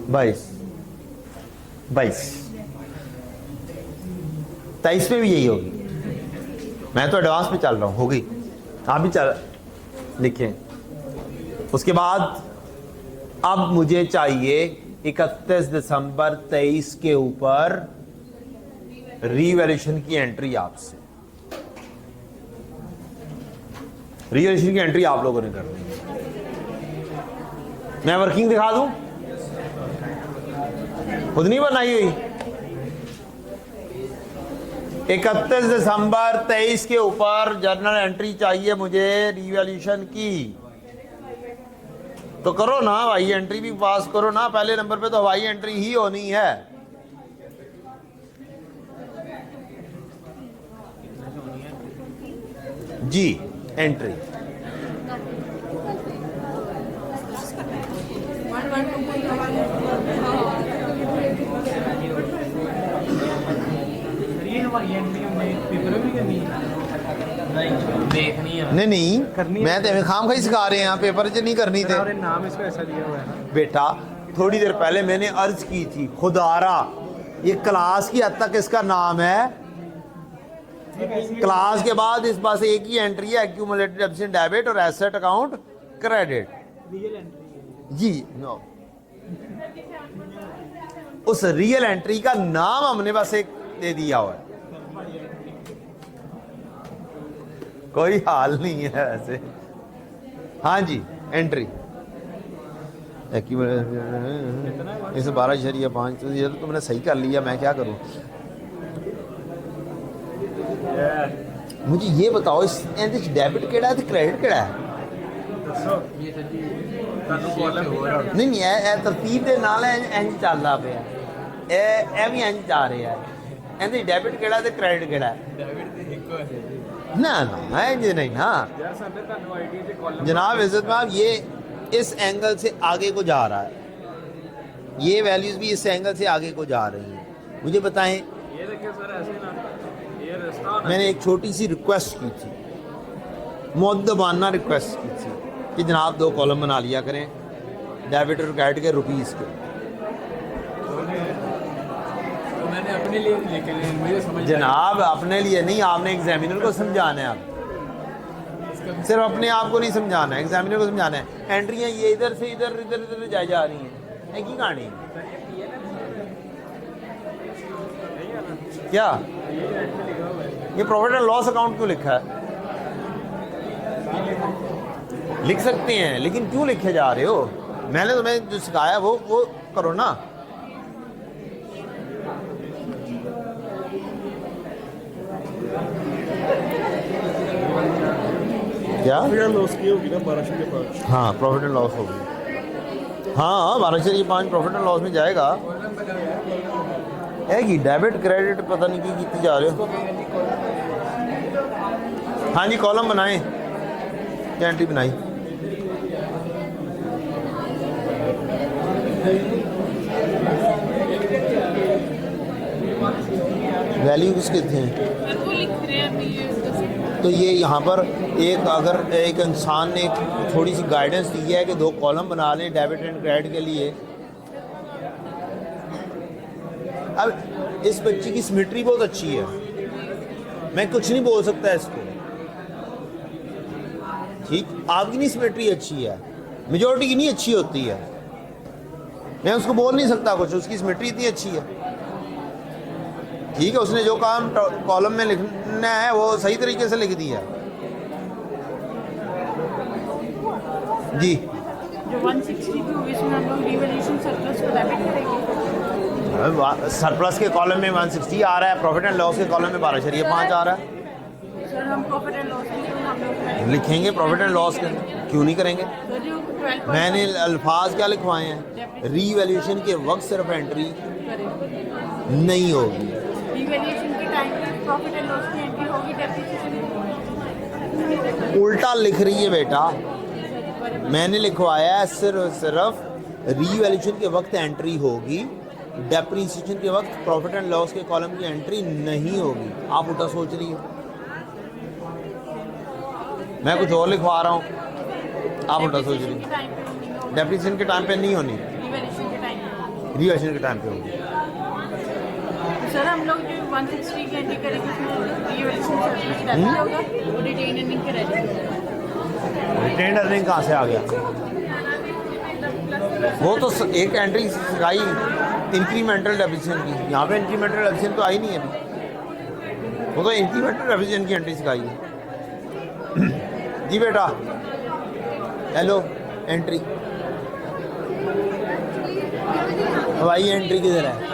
22 22। 23 में भी यही होगी। मैं तो एडवांस में चल रहा हूँ, होगी। आप भी चल लिखें। उसके बाद अब मुझे चाहिए 31 दिसंबर 23 के ऊपर रीवैल्यूएशन की एंट्री आपसे। रीवैल्यूएशन की एंट्री आप लोगों ने करनी है। मैं वर्किंग दिखा दूं? खुद नहीं बनाई हुई। 31 दिसंबर 23 के ऊपर जर्नल एंट्री चाहिए मुझे रीवैल्यूएशन की। तो करो ना, हवाई एंट्री भी पास करो ना। पहले नंबर पे तो हवाई एंट्री ही होनी है। जी एंट्री नहीं करनी है। मैं तो खाम खाई सिखा रहे हैं, पेपर च नहीं करनी थे। नाम इसको ऐसा दिया हुआ है ना बेटा। थोड़ी देर पहले मैंने अर्ज की थी, खुदारा ये क्लास की हद तक इसका नाम है। क्लास के बाद इस पास एक ही एंट्री है, एक्यूमुलेटेड डेबिट डेबिट और एसेट अकाउंट क्रेडिट। जी नो, उस रियल एंट्री का नाम हमने बस एक दे दिया हुआ है। कोई हाल नहीं है वैसे। हाँ जी एंट्री इस 12.5 तो ये तो तुमने सही कर लिया, मैं क्या करूं। मुझे ये बताओ इस डेबिट केड़ा है क्रेडिट केड़ा है? नहीं नहीं ए तरतीब दे नाल इंज चलदा पिया, ए भी इंज जा रहा है। ਇਹਦੇ ਡੈਬਿਟ ਕਿਹੜਾ ਤੇ ਕ੍ਰੈਡਿਟ ਕਿਹੜਾ ਹੈ? ਡੈਬਿਟ ਤੇ ਇੱਕੋ ਹੈ ਨਾ ना ये नहीं ना जनाब इज्जत में। ये इस एंगल से आगे को जा रहा है, ये वैल्यूज भी इस एंगल से आगे को जा रही हैं। मुझे बताएं, ये देखिए सर ऐसे ना, ये रास्ता मैंने एक छोटी सी रिक्वेस्ट की थी, मुअद्दबाना रिक्वेस्ट की थी कि जनाब 2 कॉलम बना लिया करें डेबिट और क्रेडिट के रुपीस के। अपने लिए लेकिन मुझे समझ जनाब अपने लिए नहीं, आपने एग्जामिनर को समझाना है। आप सिर्फ अपने आप को नहीं समझाना है, एग्जामिनर को समझाना है। एंट्रियां ये इधर से इधर इधर इधर जाए जा रही हैं, एक ही कहानी क्या? ये प्रॉफिट एंड लॉस अकाउंट क्यों लिखा है? लिख सकते हैं लेकिन क्यों लिखे जा रहे हो? मैंने तुम्हें जो सिखाया वो करो ना। क्या लॉस की होगी ना 1205। हाँ प्रॉफिट एंड लॉस होगी। हाँ 1205 प्रॉफिट एंड लॉस में जाएगा। है कि डेबिट क्रेडिट पता नहीं की जा रहे हो। हाँ जी कॉलम बनाएं, एंट्री बनाई। वैल्यू किसके थे? तो ये यहाँ पर एक अगर एक इंसान ने थोड़ी सी गाइडेंस दी है कि 2 कॉलम बना लें डेबिट एंड क्रेडिट के लिए। अब इस बच्ची की सिमेट्री बहुत अच्छी है, मैं कुछ नहीं बोल सकता इसको, ठीक। आपकी नहीं सिमेट्री अच्छी है, मेजॉरिटी की नहीं अच्छी होती है, मैं उसको बोल नहीं सकता कुछ, उसकी सिमेट्री इतनी अच्छी है, ठीक है। उसने जो काम कॉलम में लिखना है वो सही तरीके से लिख दिया। जी जो 162 इसमें हम लोग रिवैल्यूएशन सरप्लस को डेबिट करेंगे। सरप्लस के कॉलम में 160 आ रहा है, प्रॉफिट एंड लॉस के कॉलम में 12.5 आ रहा है। सर हम प्रॉफिट एंड लॉस हम लोग लिखेंगे प्रॉफिट एंड लॉस के, क्यों नहीं करेंगे? तो जो 12% मैंने अल्फाज क्या लिखवाए हैं? रीवैल्यूएशन के वक्त सिर्फ एंट्री नहीं होगी, रिवैल्यूएशन के टाइम पे प्रॉफिट एंड लॉस की एंट्री होगी, डेप्रिसिएशन उल्टा लिख रही है बेटा। मैंने लिखवाया है सिर्फ रीवैल्यूएशन के वक्त एंट्री होगी, डेप्रिसिएशन के वक्त प्रॉफिट एंड लॉस के कॉलम की एंट्री नहीं होगी। आप उल्टा सोच रही हो, मैं कुछ और लिखवा रहा हूँ, आप उल्टा सोच रही हो। डेप्रिसिएशन के टाइम पे नहीं होनी, रिवैल्यूएशन के टाइम पे रिवैल्यूएशन के टाइम पे होगी। सर हम लोग जो 160 की एंट्री करेंगे उसमें रीवैल्यूएशन सरप्लस डेबिट होगा, रिटेन अर्निंग क्रेडिट होगा। रिटेन अर्निंग कहाँ से आ गया? वो तो एक एंट्री सिखाई इंक्रीमेंटल डेफिशिएंट की, यहाँ पे इंक्रीमेंटल डेफिशिएंट तो आई नहीं है अभी, वो तो इंक्रीमेंटल डेफिशिएंट की एंट्री सिखाई है। जी बेटा, हेलो, एंट्री हवाई एंट्री किधर है?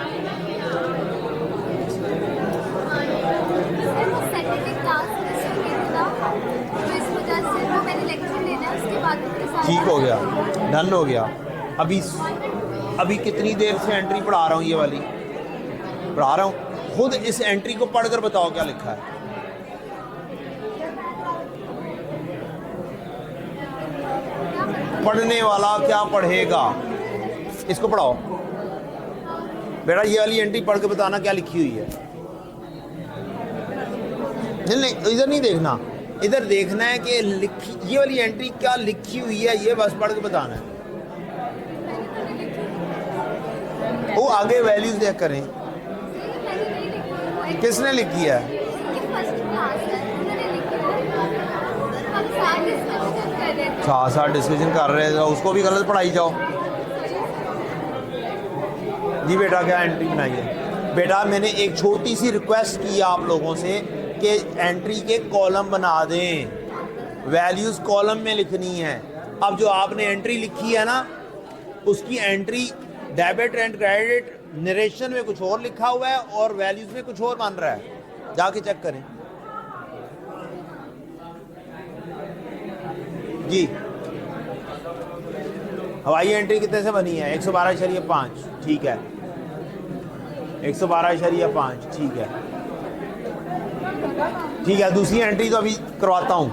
ठीक हो गया, डन हो गया। अभी कितनी देर से एंट्री पढ़ा रहा हूँ, ये वाली पढ़ा रहा हूँ। खुद इस एंट्री को पढ़कर बताओ क्या लिखा है। पढ़ने वाला क्या पढ़ेगा, इसको पढ़ाओ बेटा। ये वाली एंट्री पढ़ के बताना क्या लिखी हुई है। नहीं, इधर नहीं देखना, इधर देखना है कि ये वाली एंट्री क्या लिखी हुई है, ये बस पढ़ के बताना है। वो आगे वैल्यूज देख करें, किसने लिखी है? साथ डिस्कशन कर रहे थे, उसको भी गलत पढ़ाई जाओ। जी बेटा, क्या एंट्री बनाई है? बेटा मैंने एक छोटी सी रिक्वेस्ट की आप लोगों से कि एंट्री के कॉलम बना दें, वैल्यूज कॉलम में लिखनी है। अब जो आपने एंट्री लिखी है ना, उसकी entry debit and credit narration में कुछ और लिखा हुआ है और वैल्यूज में कुछ और बन रहा है, जाके चेक करें। जी, हवाई एंट्री कितने से बनी है? 112.5, ठीक है, 112.5, ठीक है, ठीक है। दूसरी एंट्री तो अभी करवाता हूँ।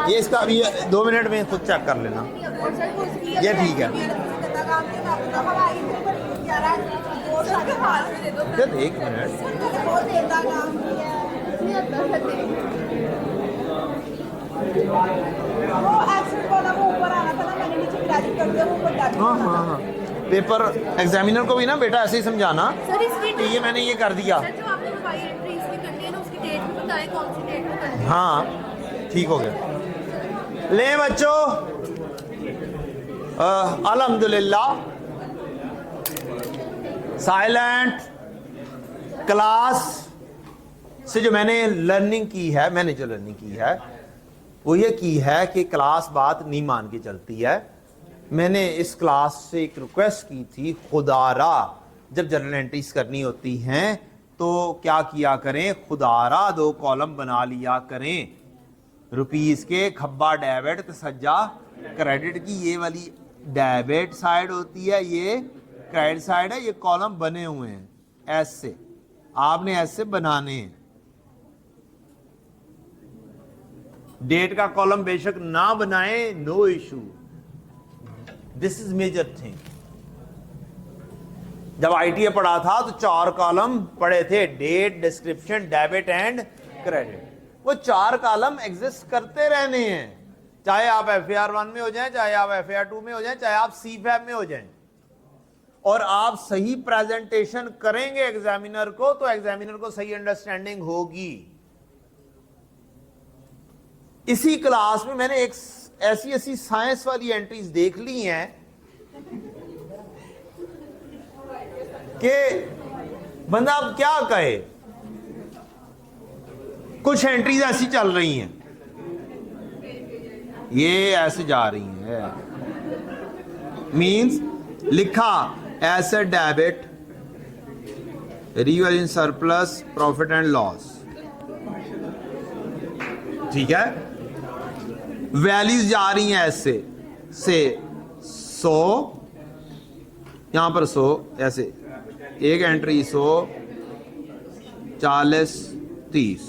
ये इसका अभी 2 मिनट में खुद चेक कर लेना, ये ठीक है। एक मिनट, हाँ हाँ हाँ, पेपर एग्जामिनर को भी ना बेटा ऐसे ही समझाना कि ये मैंने ये कर दिया। हाँ ठीक हो गया। ले बच्चों, अल्हम्दुलिल्लाह साइलेंट क्लास से जो मैंने लर्निंग की है, वो ये की है कि क्लास बात नहीं मान के चलती है। मैंने इस क्लास से एक रिक्वेस्ट की थी, खुदारा जब जर्नल एंट्रीज करनी होती हैं तो क्या किया करें, खुदारा 2 कॉलम बना लिया करें। रुपीस के खब्बा डेबिट तो सज्जा क्रेडिट की, ये वाली डेबिट साइड होती है, ये क्रेडिट साइड है। ये कॉलम बने हुए हैं ऐसे, आपने ऐसे बनाने हैं। डेट का कॉलम बेशक ना बनाए, no issue, this is major thing. जब आईटीए पढ़ा था तो 4 कॉलम पढ़े थे, date, description, debit and credit. वो 4 कॉलम एग्जिस्ट करते रहने हैं, चाहे आप FAR1 में हो जाएं, चाहे आप FAR2 में हो जाएं, चाहे आप CFAB में हो जाएं। और आप सही प्रेजेंटेशन करेंगे एग्जामिनर को तो एग्जामिनर को सही अंडरस्टैंडिंग होगी। इसी क्लास में मैंने एक ऐसी साइंस वाली एंट्रीज देख ली हैं कि बंदा अब क्या कहे। कुछ एंट्रीज ऐसी चल रही हैं, ये ऐसे जा रही हैं, मींस लिखा asset debit, revaluation surplus, profit and loss, ठीक है। वैल्यूज जा रही हैं ऐसे से 100, यहां पर 100 ऐसे, एक एंट्री 100, 40, 30।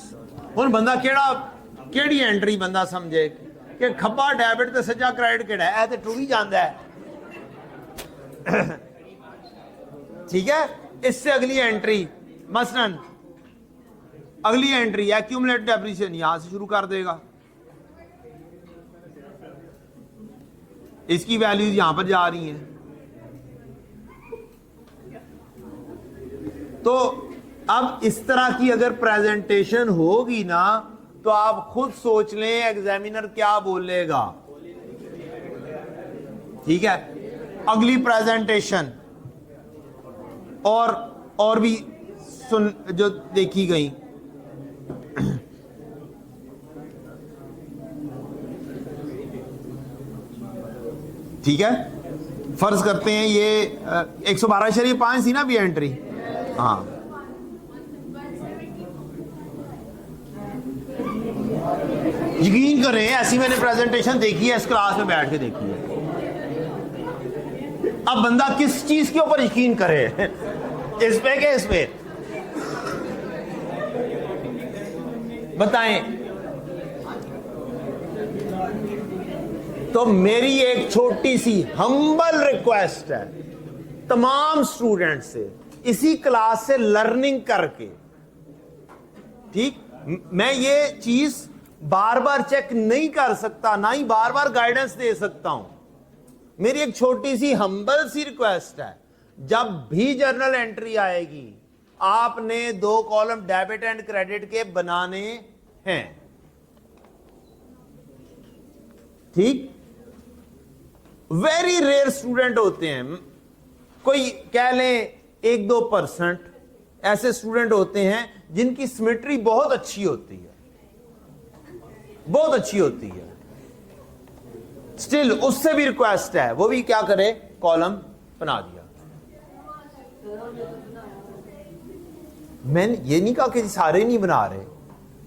हुण बंदा केड़ी एंट्री बंदा समझे कि खब्बा डेबिट ते सज्जा क्रेडिट केड़ा है, ते टुरी जांदा है, ठीक है। इससे अगली एंट्री, मसलन अगली एंट्री एक्यूमुलेटेड डेप्रिसिएशन, यहां से शुरू कर देगा। इसकी वैल्यूज यहां पर जा रही हैं। तो अब इस तरह की अगर प्रेजेंटेशन होगी ना, तो आप खुद सोच लें एग्जामिनर क्या बोलेगा। ठीक है, अगली प्रेजेंटेशन और भी सुन जो देखी गई। ठीक है, फर्ज करते हैं ये 112.5 थी ना बी एंट्री। हाँ, यकीन करें ऐसी मैंने प्रेजेंटेशन देखी है, इस क्लास में बैठ के देखी है। अब बंदा किस चीज के ऊपर यकीन करे, इस पे के इस पे, बताएं। तो मेरी एक छोटी सी हम्बल रिक्वेस्ट है तमाम स्टूडेंट से, इसी क्लास से लर्निंग करके, ठीक, मैं ये चीज बार बार चेक नहीं कर सकता, ना ही बार बार गाइडेंस दे सकता हूं। मेरी एक छोटी सी हम्बल सी रिक्वेस्ट है, जब भी जर्नल एंट्री आएगी आपने 2 कॉलम डेबिट एंड क्रेडिट के बनाने हैं। ठीक, वेरी रेयर स्टूडेंट होते हैं, कोई कह लें 1-2% ऐसे स्टूडेंट होते हैं जिनकी सिमेट्री बहुत अच्छी होती है, बहुत अच्छी होती है। स्टिल उससे भी रिक्वेस्ट है, वो भी क्या करे, कॉलम बना दिया। मैंने ये नहीं कहा कि सारे नहीं बना रहे,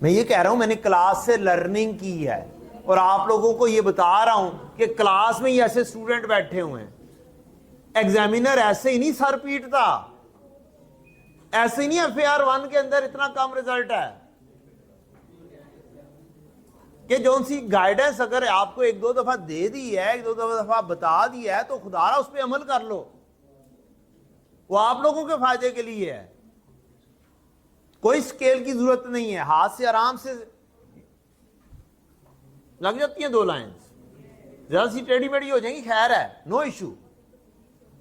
मैं ये कह रहा हूं मैंने क्लास से लर्निंग की है और आप लोगों को ये बता रहा हूं कि क्लास में ही ऐसे स्टूडेंट बैठे हुए हैं। एग्जामिनर ऐसे ही नहीं सर पीटता, ऐसे ही नहीं FAR 1 के अंदर इतना कम रिजल्ट है कि जो सी गाइडेंस अगर आपको 1-2 दफा दे दी है, 1-2 दफा बता दिया है, तो खुदारा उस पर अमल कर लो, वो आप लोगों के फायदे के लिए है। कोई स्केल की जरूरत नहीं है, हाथ से आराम से लग जाती हैं 2 लाइंस, जरा सी टेढ़ी मेढ़ी हो जाएंगी, खैर है, नो इशू।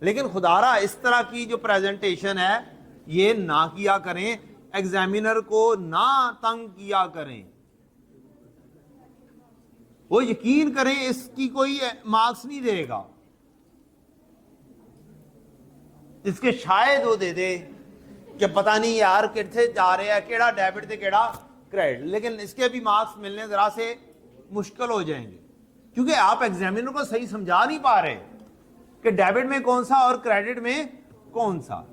लेकिन खुदारा इस तरह की जो प्रेजेंटेशन है ये ना किया करें, एग्जामिनर को ना तंग किया करें। वो यकीन करें इसकी कोई मार्क्स नहीं देगा, इसके शायद वो दे दे कि पता नहीं यार कितने जा रहे हैं, केड़ा डेबिट थे केड़ा क्रेडिट, लेकिन इसके भी मार्क्स मिलने जरा से मुश्किल हो जाएंगे, क्योंकि आप एग्जामिनर को सही समझा नहीं पा रहे कि डेबिट में कौन सा और क्रेडिट में कौन सा।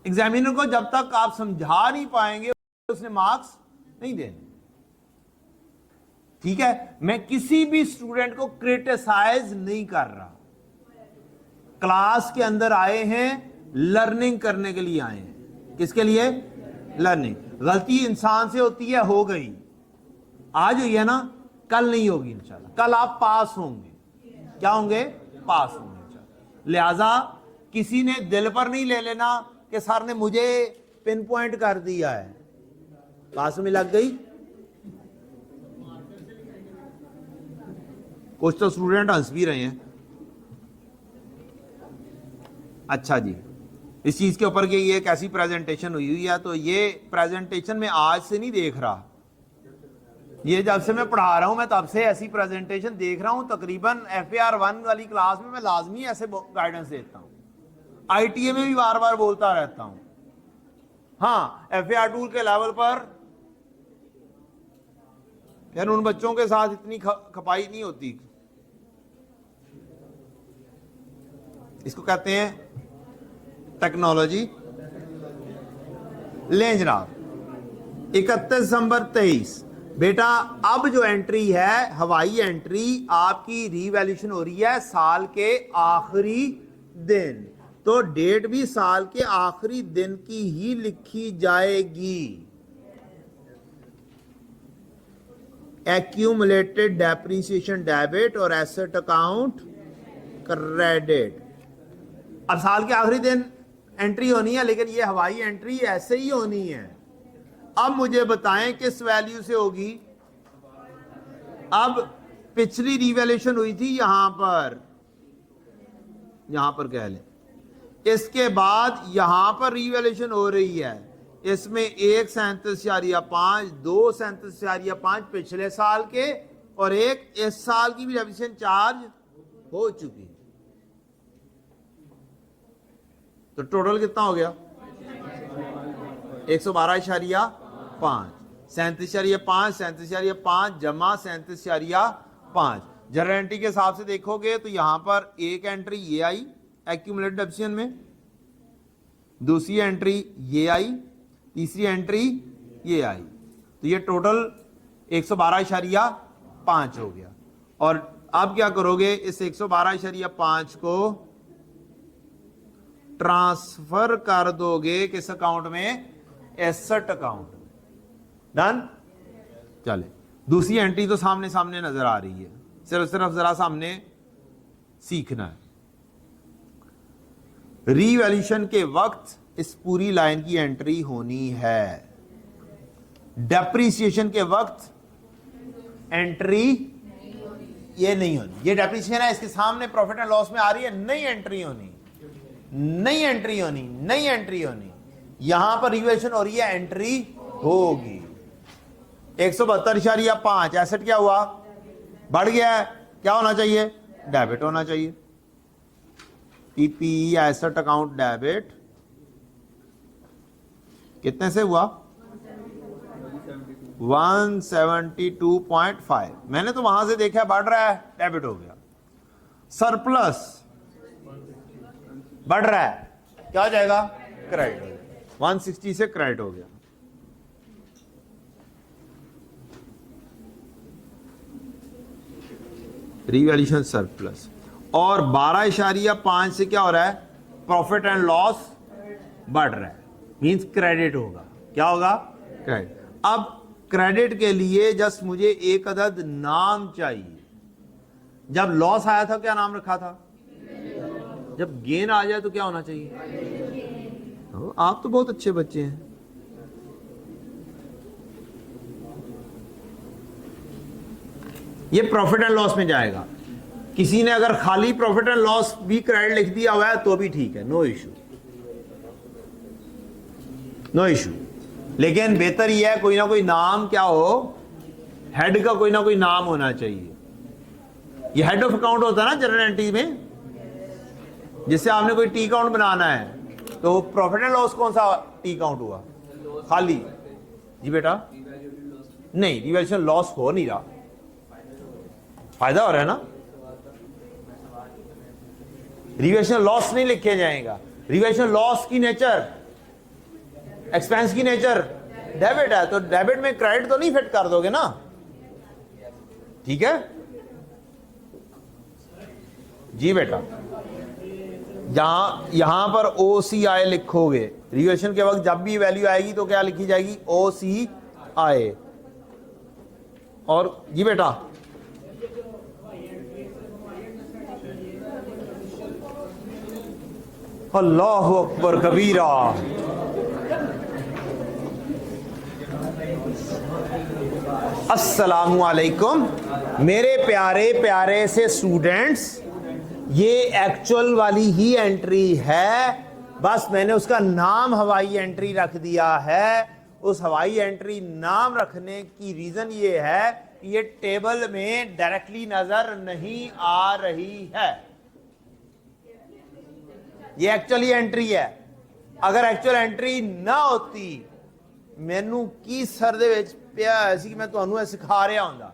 एग्जामिनर को जब तक आप समझा नहीं पाएंगे उसने मार्क्स नहीं देने। ठीक है, मैं किसी भी स्टूडेंट को क्रिटिसाइज नहीं कर रहा, क्लास के अंदर आए हैं, लर्निंग करने के लिए आए हैं। किसके लिए? लर्निंग। गलती इंसान से होती है, हो गई, आज हुई है ना, कल नहीं होगी इंशाल्लाह, कल आप पास होंगे। क्या होंगे? पास होंगे इंशाल्लाह। लिहाजा किसी ने दिल पर नहीं ले लेना कि सर ने मुझे पिन पॉइंट कर दिया है, पास में लग गई। कुछ तो स्टूडेंट हंस भी रहे हैं। अच्छा जी, इस चीज के ऊपर कि ये कैसी प्रेजेंटेशन हुई है, तो ये प्रेजेंटेशन मैं आज से नहीं देख रहा, ये जब से मैं पढ़ा रहा हूं मैं तब से ऐसी प्रेजेंटेशन देख रहा हूं। तकरीबन FAR 1 वाली क्लास में मैं लाजमी ऐसे गाइडेंस देता हूं, ITA में भी बार बार बोलता रहता हूं। हाँ, FAR 2 के लेवल पर यार उन बच्चों के साथ इतनी खपाई नहीं होती, इसको कहते हैं टेक्नोलॉजी। लें जनाब, 31 दिसंबर 23 बेटा, अब जो एंट्री है हवाई एंट्री, आपकी रीवैल्यूएशन हो रही है साल के आखिरी दिन, तो डेट भी साल के आखिरी दिन की ही लिखी जाएगी। एक्यूमुलेटेड डेप्रिसिएशन डेबिट और एसेट अकाउंट क्रेडिट। अब साल के आखिरी दिन एंट्री होनी है, लेकिन ये हवाई एंट्री ऐसे ही होनी है। अब मुझे बताएं किस वैल्यू से होगी। अब पिछली रिवैल्यूएशन हुई थी यहां पर कह लें, इसके बाद यहां पर रिवैल्यूएशन हो रही है, इसमें 1.37.5, 2.37.5 पिछले साल के और एक इस साल की भी रिवैल्यूएशन चार्ज हो चुकी है। तो टोटल कितना हो गया? 112.5, 37.5, 37.5 जमा 37.5। जनरल एंट्री के हिसाब से देखोगे तो यहां पर एक एंट्री ये आई एक्यूमुलेटेड डेप्रिसिएशन में, दूसरी एंट्री ये आई, तीसरी एंट्री ये आई, तो ये टोटल 112.5 हो गया। और अब क्या करोगे, इस 112.5 को ट्रांसफर कर दोगे किस अकाउंट में? एसेट अकाउंट में। डन? चले, दूसरी एंट्री तो सामने सामने नजर आ रही है, सिर्फ जरा सामने सीखना है। रीवैल्यूएशन के वक्त इस पूरी लाइन की एंट्री होनी है, डेप्रीसिएशन के वक्त एंट्री ये नहीं होनी। ये डेप्रीसिएशन है, इसके सामने प्रॉफिट एंड लॉस में आ रही है, नई एंट्री होनी, नई एंट्री होनी, नई एंट्री होनी। यहां पर रिवैल्यूएशन हो रही है, एंट्री होगी। 172.5 एसेट क्या हुआ? बढ़ गया है, क्या होना चाहिए? डेबिट होना चाहिए। पीपी एसेट अकाउंट डेबिट कितने से हुआ? 172.5। मैंने तो वहां से देखा बढ़ रहा है, डेबिट हो गया। सरप्लस बढ़ रहा है, क्या हो जाएगा? क्रेडिट हो गया। 160 से क्रेडिट हो गया। Revaluation surplus. और 12.5 से क्या हो रहा है? प्रॉफिट एंड लॉस बढ़ रहा है, मींस क्रेडिट होगा। क्या होगा? क्रेडिट। अब क्रेडिट के लिए जस्ट मुझे एक अदद नाम चाहिए। जब लॉस आया था क्या नाम रखा था? जब गेन आ जाए तो क्या होना चाहिए? आप तो बहुत अच्छे बच्चे हैं। ये प्रॉफिट एंड लॉस में जाएगा। किसी ने अगर खाली प्रॉफिट एंड लॉस भी क्रेडिट लिख दिया हुआ है तो भी ठीक है, नो इशू, नो इशू। लेकिन बेहतर यह है कोई ना कोई नाम क्या हो, हेड का कोई ना कोई नाम होना चाहिए। ये हेड ऑफ अकाउंट होता है ना जनरल एंट्री में, जिससे आपने कोई टी अकाउंट बनाना है तो प्रॉफिट एंड लॉस कौन सा टी अकाउंट हुआ? खाली। जी बेटा, नहीं, रिवैल्यूएशन लॉस हो नहीं रहा, फायदा हो रहा है ना। रिवैल्यूएशन लॉस नहीं लिखे जाएगा। रिवैल्यूएशन लॉस की नेचर, एक्सपेंस की नेचर डेबिट है, तो डेबिट में क्रेडिट तो नहीं फिट कर दोगे ना, ठीक है जी बेटा। यहां पर OCI लिखोगे, रिवैल्यूएशन के वक्त जब भी वैल्यू आएगी तो क्या लिखी जाएगी? OCI। और जी बेटा, अल्लाह अकबर कबीरा। अस्सलामु अलैकुम मेरे प्यारे प्यारे से स्टूडेंट्स, ये एक्चुअल वाली ही एंट्री है, बस मैंने उसका नाम हवाई एंट्री रख दिया है। उस हवाई एंट्री नाम रखने की रीजन ये है कि ये टेबल में डायरेक्टली नजर नहीं आ रही है। ये एक्चुअली एंट्री है। अगर एक्चुअल एंट्री ना होती, मैनू की सर दे विच पिया सी कि मैं तुहानू ये सिखा रहा हुंदा,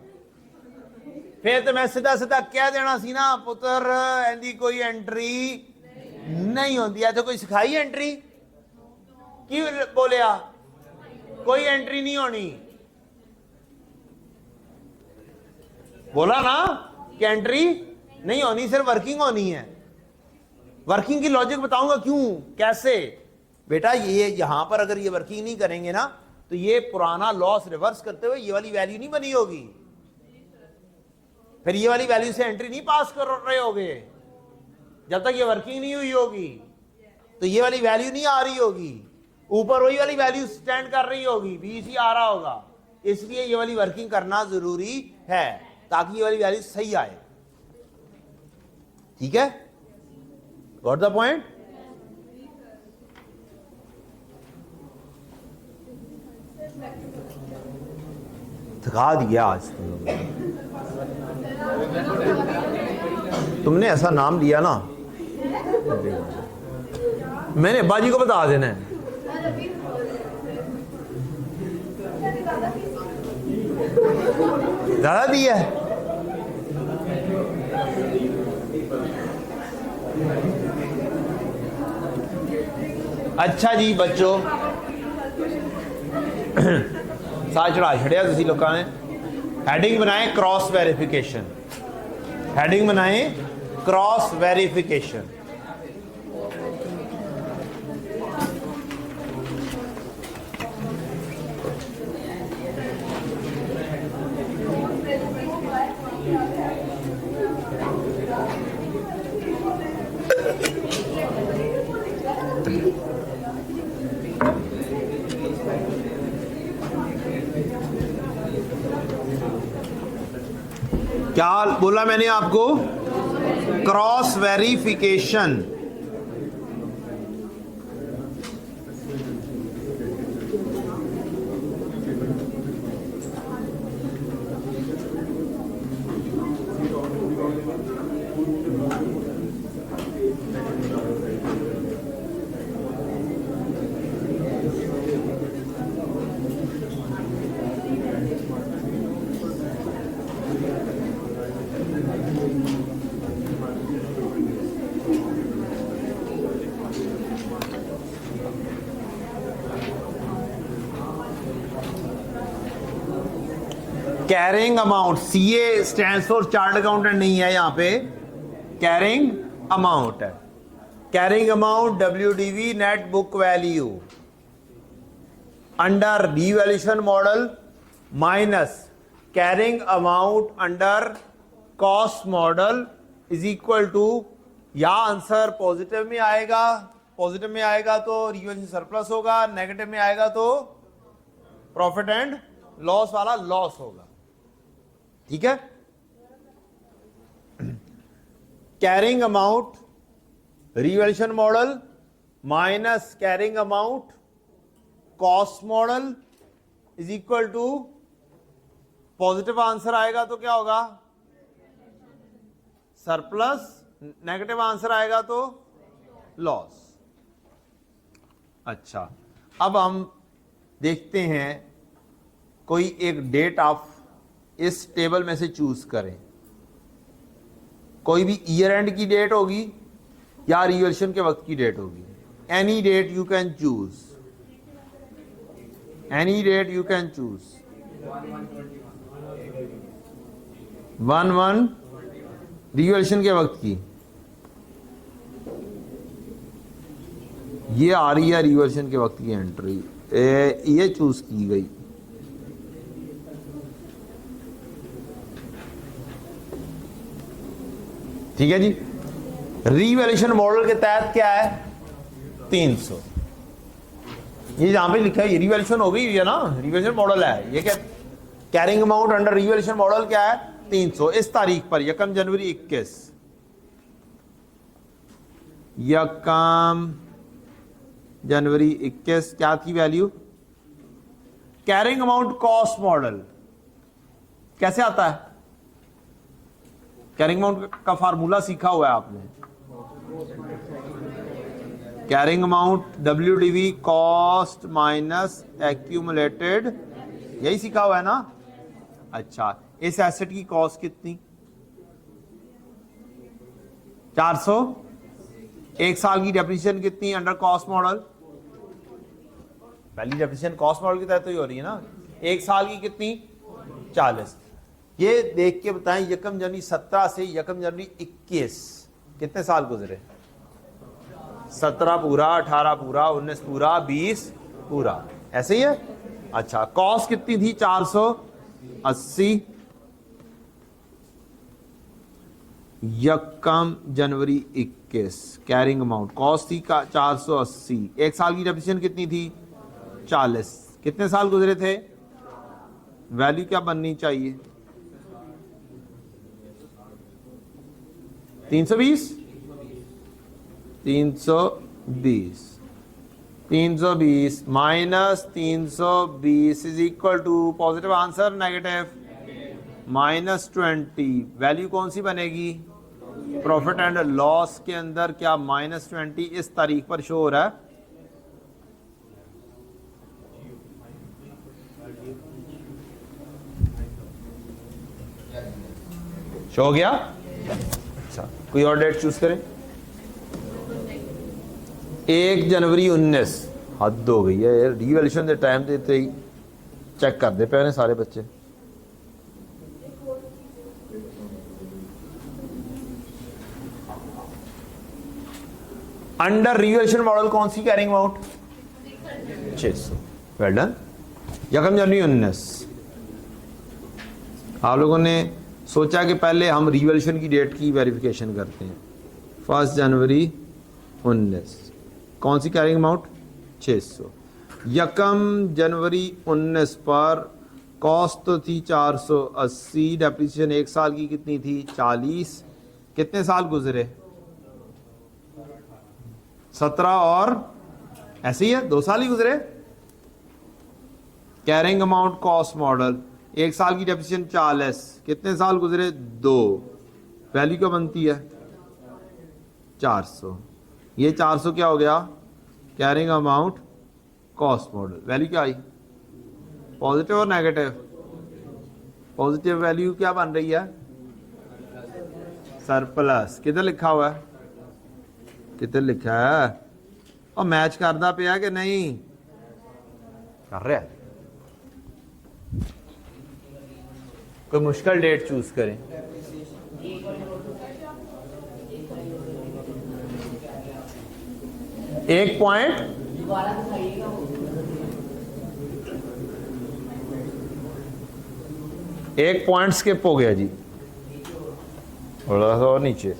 फिर तो मैं सीधा सीधा कह देना सी ना, पुत्र इहदी कोई एंट्री नहीं होती है। तो कोई सिखाई एंट्री की बोलिया? कोई एंट्री नहीं होनी। बोला ना कि एंट्री नहीं होनी, सिर्फ वर्किंग होनी है। वर्किंग की लॉजिक बताऊंगा क्यों, कैसे। बेटा ये यहां पर अगर ये वर्किंग नहीं करेंगे ना, तो ये पुराना लॉस रिवर्स करते हुए ये वाली वैल्यू नहीं बनी होगी, फिर ये वाली वैल्यू से एंट्री नहीं पास कर रहे होगे जब तक ये वर्किंग नहीं हुई होगी। तो ये वाली वैल्यू नहीं आ रही होगी, ऊपर वही वाली वैल्यू स्टैंड कर रही होगी, BC आ रहा होगा। इसलिए ये वाली वर्किंग करना जरूरी है। ताकि ये वाली वैल्यू सही आए। ठीक है, गॉट द पॉइंट। थका दिया आज तुमने ऐसा नाम लिया ना, मैंने अब्बा जी को बता देना है। ज्यादा दिया है। अच्छा जी बच्चों, साथ चढ़ा छड़िया तुसी लोगों ने। हैडिंग बनाए क्रॉस वेरिफिकेशन, हैडिंग बनाए क्रॉस वेरिफिकेशन। क्या बोला मैंने आपको? Cross verification. Carrying amount, CA stands for chart accountant नहीं है यहां पे, कैरिंग अमाउंट है। Carrying amount WDV net book value under revaluation model minus carrying amount under cost model is equal to, या आंसर पॉजिटिव में आएगा, positive में आएगा तो रिवैल्यूएशन सरप्लस होगा, नेगेटिव में आएगा तो प्रॉफिट एंड लॉस वाला लॉस होगा। ठीक है, carrying amount revaluation model minus carrying amount cost model is equal to, positive answer आएगा तो क्या होगा? सरप्लस, नेगेटिव आंसर आएगा तो लॉस। अच्छा, अब हम देखते हैं कोई एक डेट आप इस टेबल में से चूज करें। कोई भी ईयर एंड की डेट होगी या रिवैल्यूएशन के वक्त की डेट होगी। Any date you can choose, any date you can choose. 1/1 revaluation के वक्त की, ये आ रही है रिवैल्यूएशन के वक्त की एंट्री, ये चूज की गई। ठीक है जी, रिवैल्यूएशन मॉडल के तहत क्या है? 300। ये जहां पे लिखा है ये रिवैल्यूएशन हो गई है ना, रिवैल्यूएशन मॉडल है। ये क्या carrying amount under revaluation model क्या है? 300। इस तारीख पर 1 जनवरी 21, 1 जनवरी 21 क्या थी value? Carrying amount cost model कैसे आता है? कैरिंग अमाउंट का फार्मूला सीखा हुआ है आपने। Carrying amount WDV cost minus accumulated, यही सीखा हुआ है ना। अच्छा, इस एसेट की कॉस्ट कितनी? 400। एक साल की डेप्रिसिएशन कितनी अंडर कॉस्ट मॉडल? पहली डेप्रिसिएशन कॉस्ट मॉडल के तहत तो ही हो रही है ना। एक साल की कितनी? 40। ये देख के बताएं 1 जनवरी 17 से 1 जनवरी 21 कितने साल गुजरे? 17 पूरा, 18 पूरा, 19 पूरा, 20 पूरा, ऐसे ही है। अच्छा, कॉस्ट कितनी थी? 480। 1 जनवरी 21 कैरिंग अमाउंट कॉस्ट थी 480। एक साल की डेप्रिसिएशन कितनी थी? 40। कितने साल गुजरे थे? वैल्यू क्या बननी चाहिए? 320 320 320 minus 320 is equal to positive answer negative -20। Value कौन सी बनेगी? प्रॉफिट एंड लॉस के अंदर क्या -20 इस तारीख पर शो हो रहा है? शो हो गया? अच्छा, कोई और डेट चूज करें। 1 जनवरी 19। हद हो गई है यार, रिवैल्यूएशन के टाइम देते ही चेक करते पे ने सारे बच्चे। अंडर रिवैल्यूएशन मॉडल कौन सी कैरिंग अमाउंट? 600। Well done. 1 जनवरी 19। आप लोगों ने सोचा कि पहले हम रिवैल्यूएशन की डेट की वेरिफिकेशन करते हैं। 1 जनवरी 19 कौन सी कैरिंग अमाउंट? 600। 1 जनवरी 19 पर कॉस्ट तो थी 480, डेप्रिसिएशन 1 साल की कितनी थी? 40। कितने साल गुजरे? 17 और ऐसे ही है, 2 साल ही गुजरे। कैरिंग अमाउंट कॉस्ट मॉडल 1 साल की डेप्रिसिएशन 40, कितने साल गुजरे? 2। वैल्यू क्या बनती है? 400। ये 400 क्या हो गया? Carrying amount cost model. Value क्या आई? पॉजिटिव और नेगेटिव? पॉजिटिव वैल्यू क्या बन रही है? सरप्लस। किधर लिखा हुआ है? किधर लिखा है? और मैच करता पिया कि नहीं कर रहा है? कोई मुश्किल डेट चूज करें। एक पॉइंट स्किप हो गया जी, थोड़ा सा और नीचे।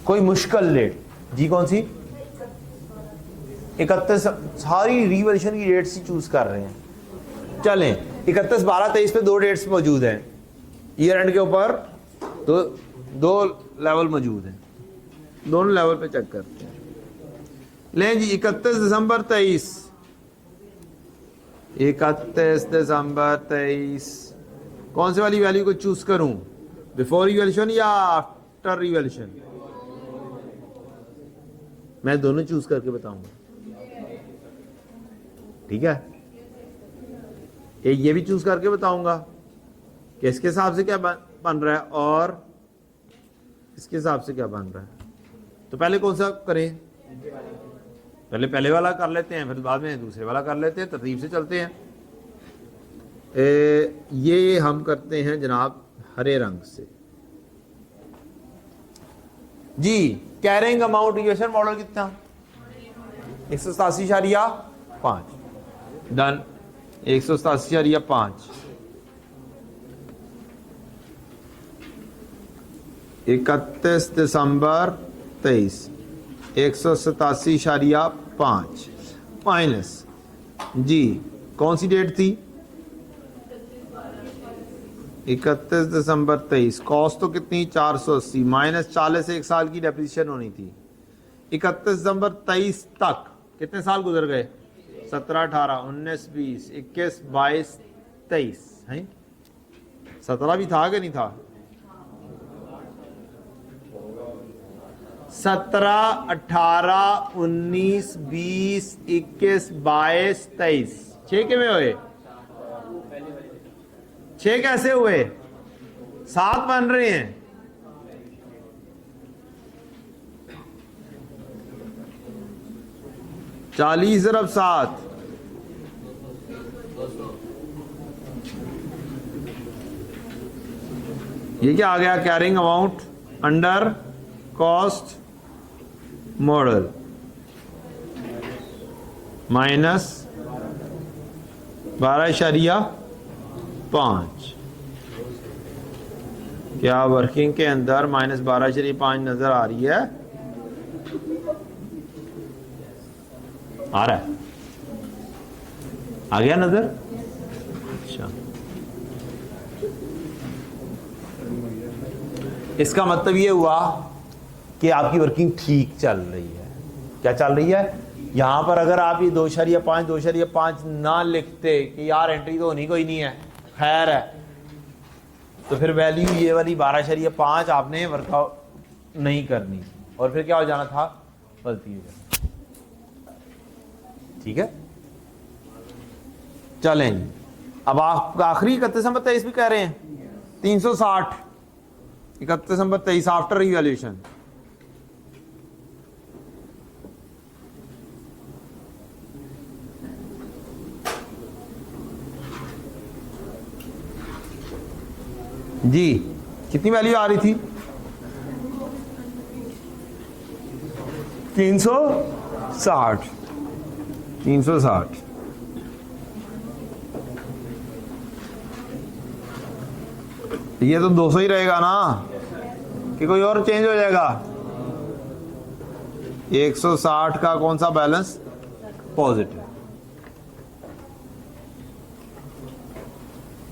कोई मुश्किल डेट जी? कौन सी? 31। सारी रिवैल्यूएशन की डेट्स ही चूज कर रहे हैं। चलें, 31, 12, 23 पे 2 डेट्स मौजूद हैं। ईयर एंड के ऊपर दो लेवल मौजूद हैं, दोनों लेवल पे चेक करते हैं। लें जी, 31 दिसंबर 23। 31 दिसंबर 23 कौन सी वाली वैल्यू को चूज करूं? बिफोर रिवैल्यूएशन या आफ्टर रिवैल्यूएशन? मैं दोनों चूज करके बताऊंगा, ठीक है? ये भी चूज करके बताऊंगा कि इसके हिसाब से क्या बन रहा है और इसके हिसाब से क्या बन रहा है। तो पहले कौन सा करें? पहले वाला कर लेते हैं, फिर बाद में दूसरे वाला कर लेते हैं, तरतीब से चलते हैं। ये हम करते हैं जनाब हरे रंग से जी। कैरिंग अमाउंट रिवैल्यूएशन मॉडल कितना? 187.5 डन। 187.5 31 दिसंबर 23 187.5 माइनस जी कौन सी डेट थी? 31 दिसंबर 23। कॉस्ट तो कितनी? 480 माइनस 40 से 1 साल की डेप्रिसिएशन होनी थी। 31 दिसंबर 23 तक कितने साल गुजर गए? 17, 18, 19, 20, 21, 22, 23 है। 17 भी था कि नहीं था? 17, 18, 19, 20, 21, 22, 23 6 के में हुए? 6 कैसे हुए? 7 बन रहे हैं। चालीस ज़रब 7 ये क्या आ गया? Carrying amount under cost model minus 12.5। क्या वर्किंग के अंदर -12.5 नजर आ रही है? आ रहा है, आ गया नजर? अच्छा, इसका मतलब ये हुआ कि आपकी वर्किंग ठीक चल रही है। क्या चल रही है? यहां पर अगर आप ये 2.5 ना लिखते कि यार एंट्री तो होनी कोई नहीं है, खैर है, तो फिर वैल्यू ये वाली 12.5 आपने वर्कआउट नहीं करनी और फिर क्या हो जाना था? गलती हो जाती। ठीक है, चलें जी। अब आप आखिरी 31 नंबर 23 भी कह रहे हैं 360, 31 नंबर 23 आफ्टर रिवैल्यूएशन। जी कितनी वैल्यू आ रही थी? 360। 360 ये तो 200 ही रहेगा ना कि कोई और चेंज हो जाएगा? 160 का कौन सा बैलेंस? पॉजिटिव।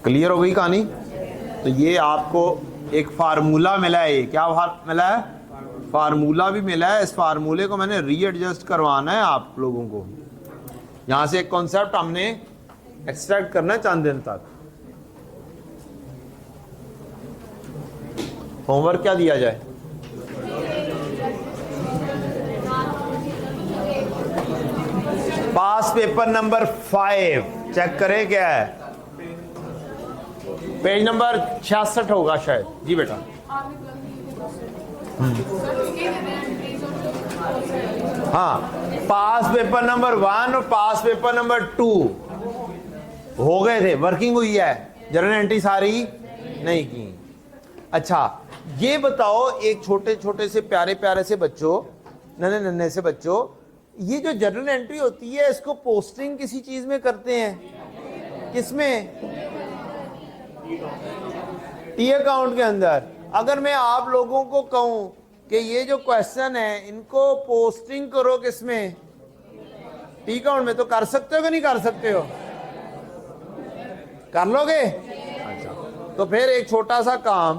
क्लियर हो गई कहानी? तो ये आपको एक फार्मूला मिला है। क्या मिला है? फार्मूला भी मिला है। इस फार्मूले को मैंने रीएडजस्ट करवाना है आप लोगों को। यहां से एक कॉन्सेप्ट हमने एक्सट्रैक्ट करना है चंद दिन तक। होमवर्क क्या दिया जाए? पास पेपर नंबर 5 चेक करें क्या है। पेज नंबर 66 होगा शायद। जी बेटा। हाँ, पास पेपर नंबर 1 और पास पेपर नंबर 2 हो गए थे, वर्किंग हुई है, जर्नल एंट्री सारी नहीं की। अच्छा ये बताओ, एक छोटे छोटे से प्यारे प्यारे से बच्चों, नन्हे नन्हे से बच्चों, ये जो जर्नल एंट्री होती है इसको पोस्टिंग किसी चीज में करते हैं? किसमें? टी अकाउंट के अंदर। अगर मैं आप लोगों को कहूं कि ये जो क्वेश्चन है इनको पोस्टिंग करो किसमें? टी अकाउंट में, तो कर सकते हो कि नहीं कर सकते हो? कर लोगे? अच्छा, तो फिर एक छोटा सा काम,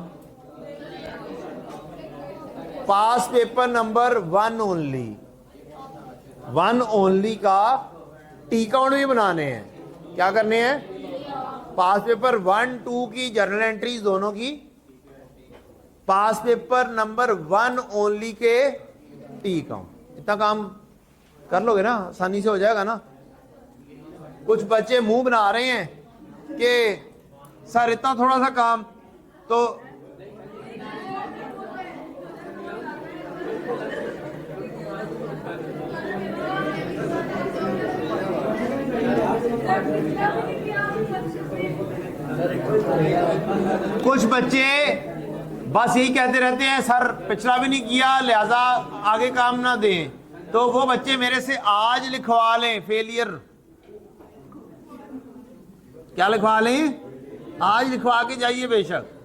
पास पेपर नंबर 1 ओनली का टी अकाउंट भी बनाने हैं। क्या करने हैं? पास पेपर 1, 2 की जर्नल एंट्रीज दोनों की, पास पेपर नंबर 1 ओनली के टी अकाउंट। इतना काम कर लोगे ना, आसानी से हो जाएगा ना। कुछ बच्चे मुंह बना रहे हैं कि सर इतना थोड़ा सा काम, तो कुछ बच्चे बस यही कहते रहते हैं सर पिछला भी नहीं किया लिहाजा आगे काम ना दें। तो वो बच्चे मेरे से आज लिखवा लें फेलियर। क्या लिखवा लें? आज लिखवा के जाइए बेशक।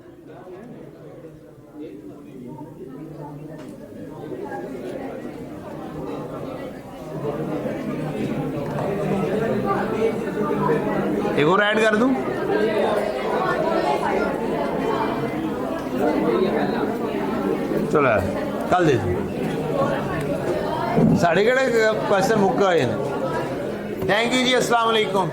एक और ऐड कर दूं? चलो कल दे दूं। साढ़े केड़े क्वेश्चन मुक्का है। थैंक यू जी, अस्सलाम वालेकुम।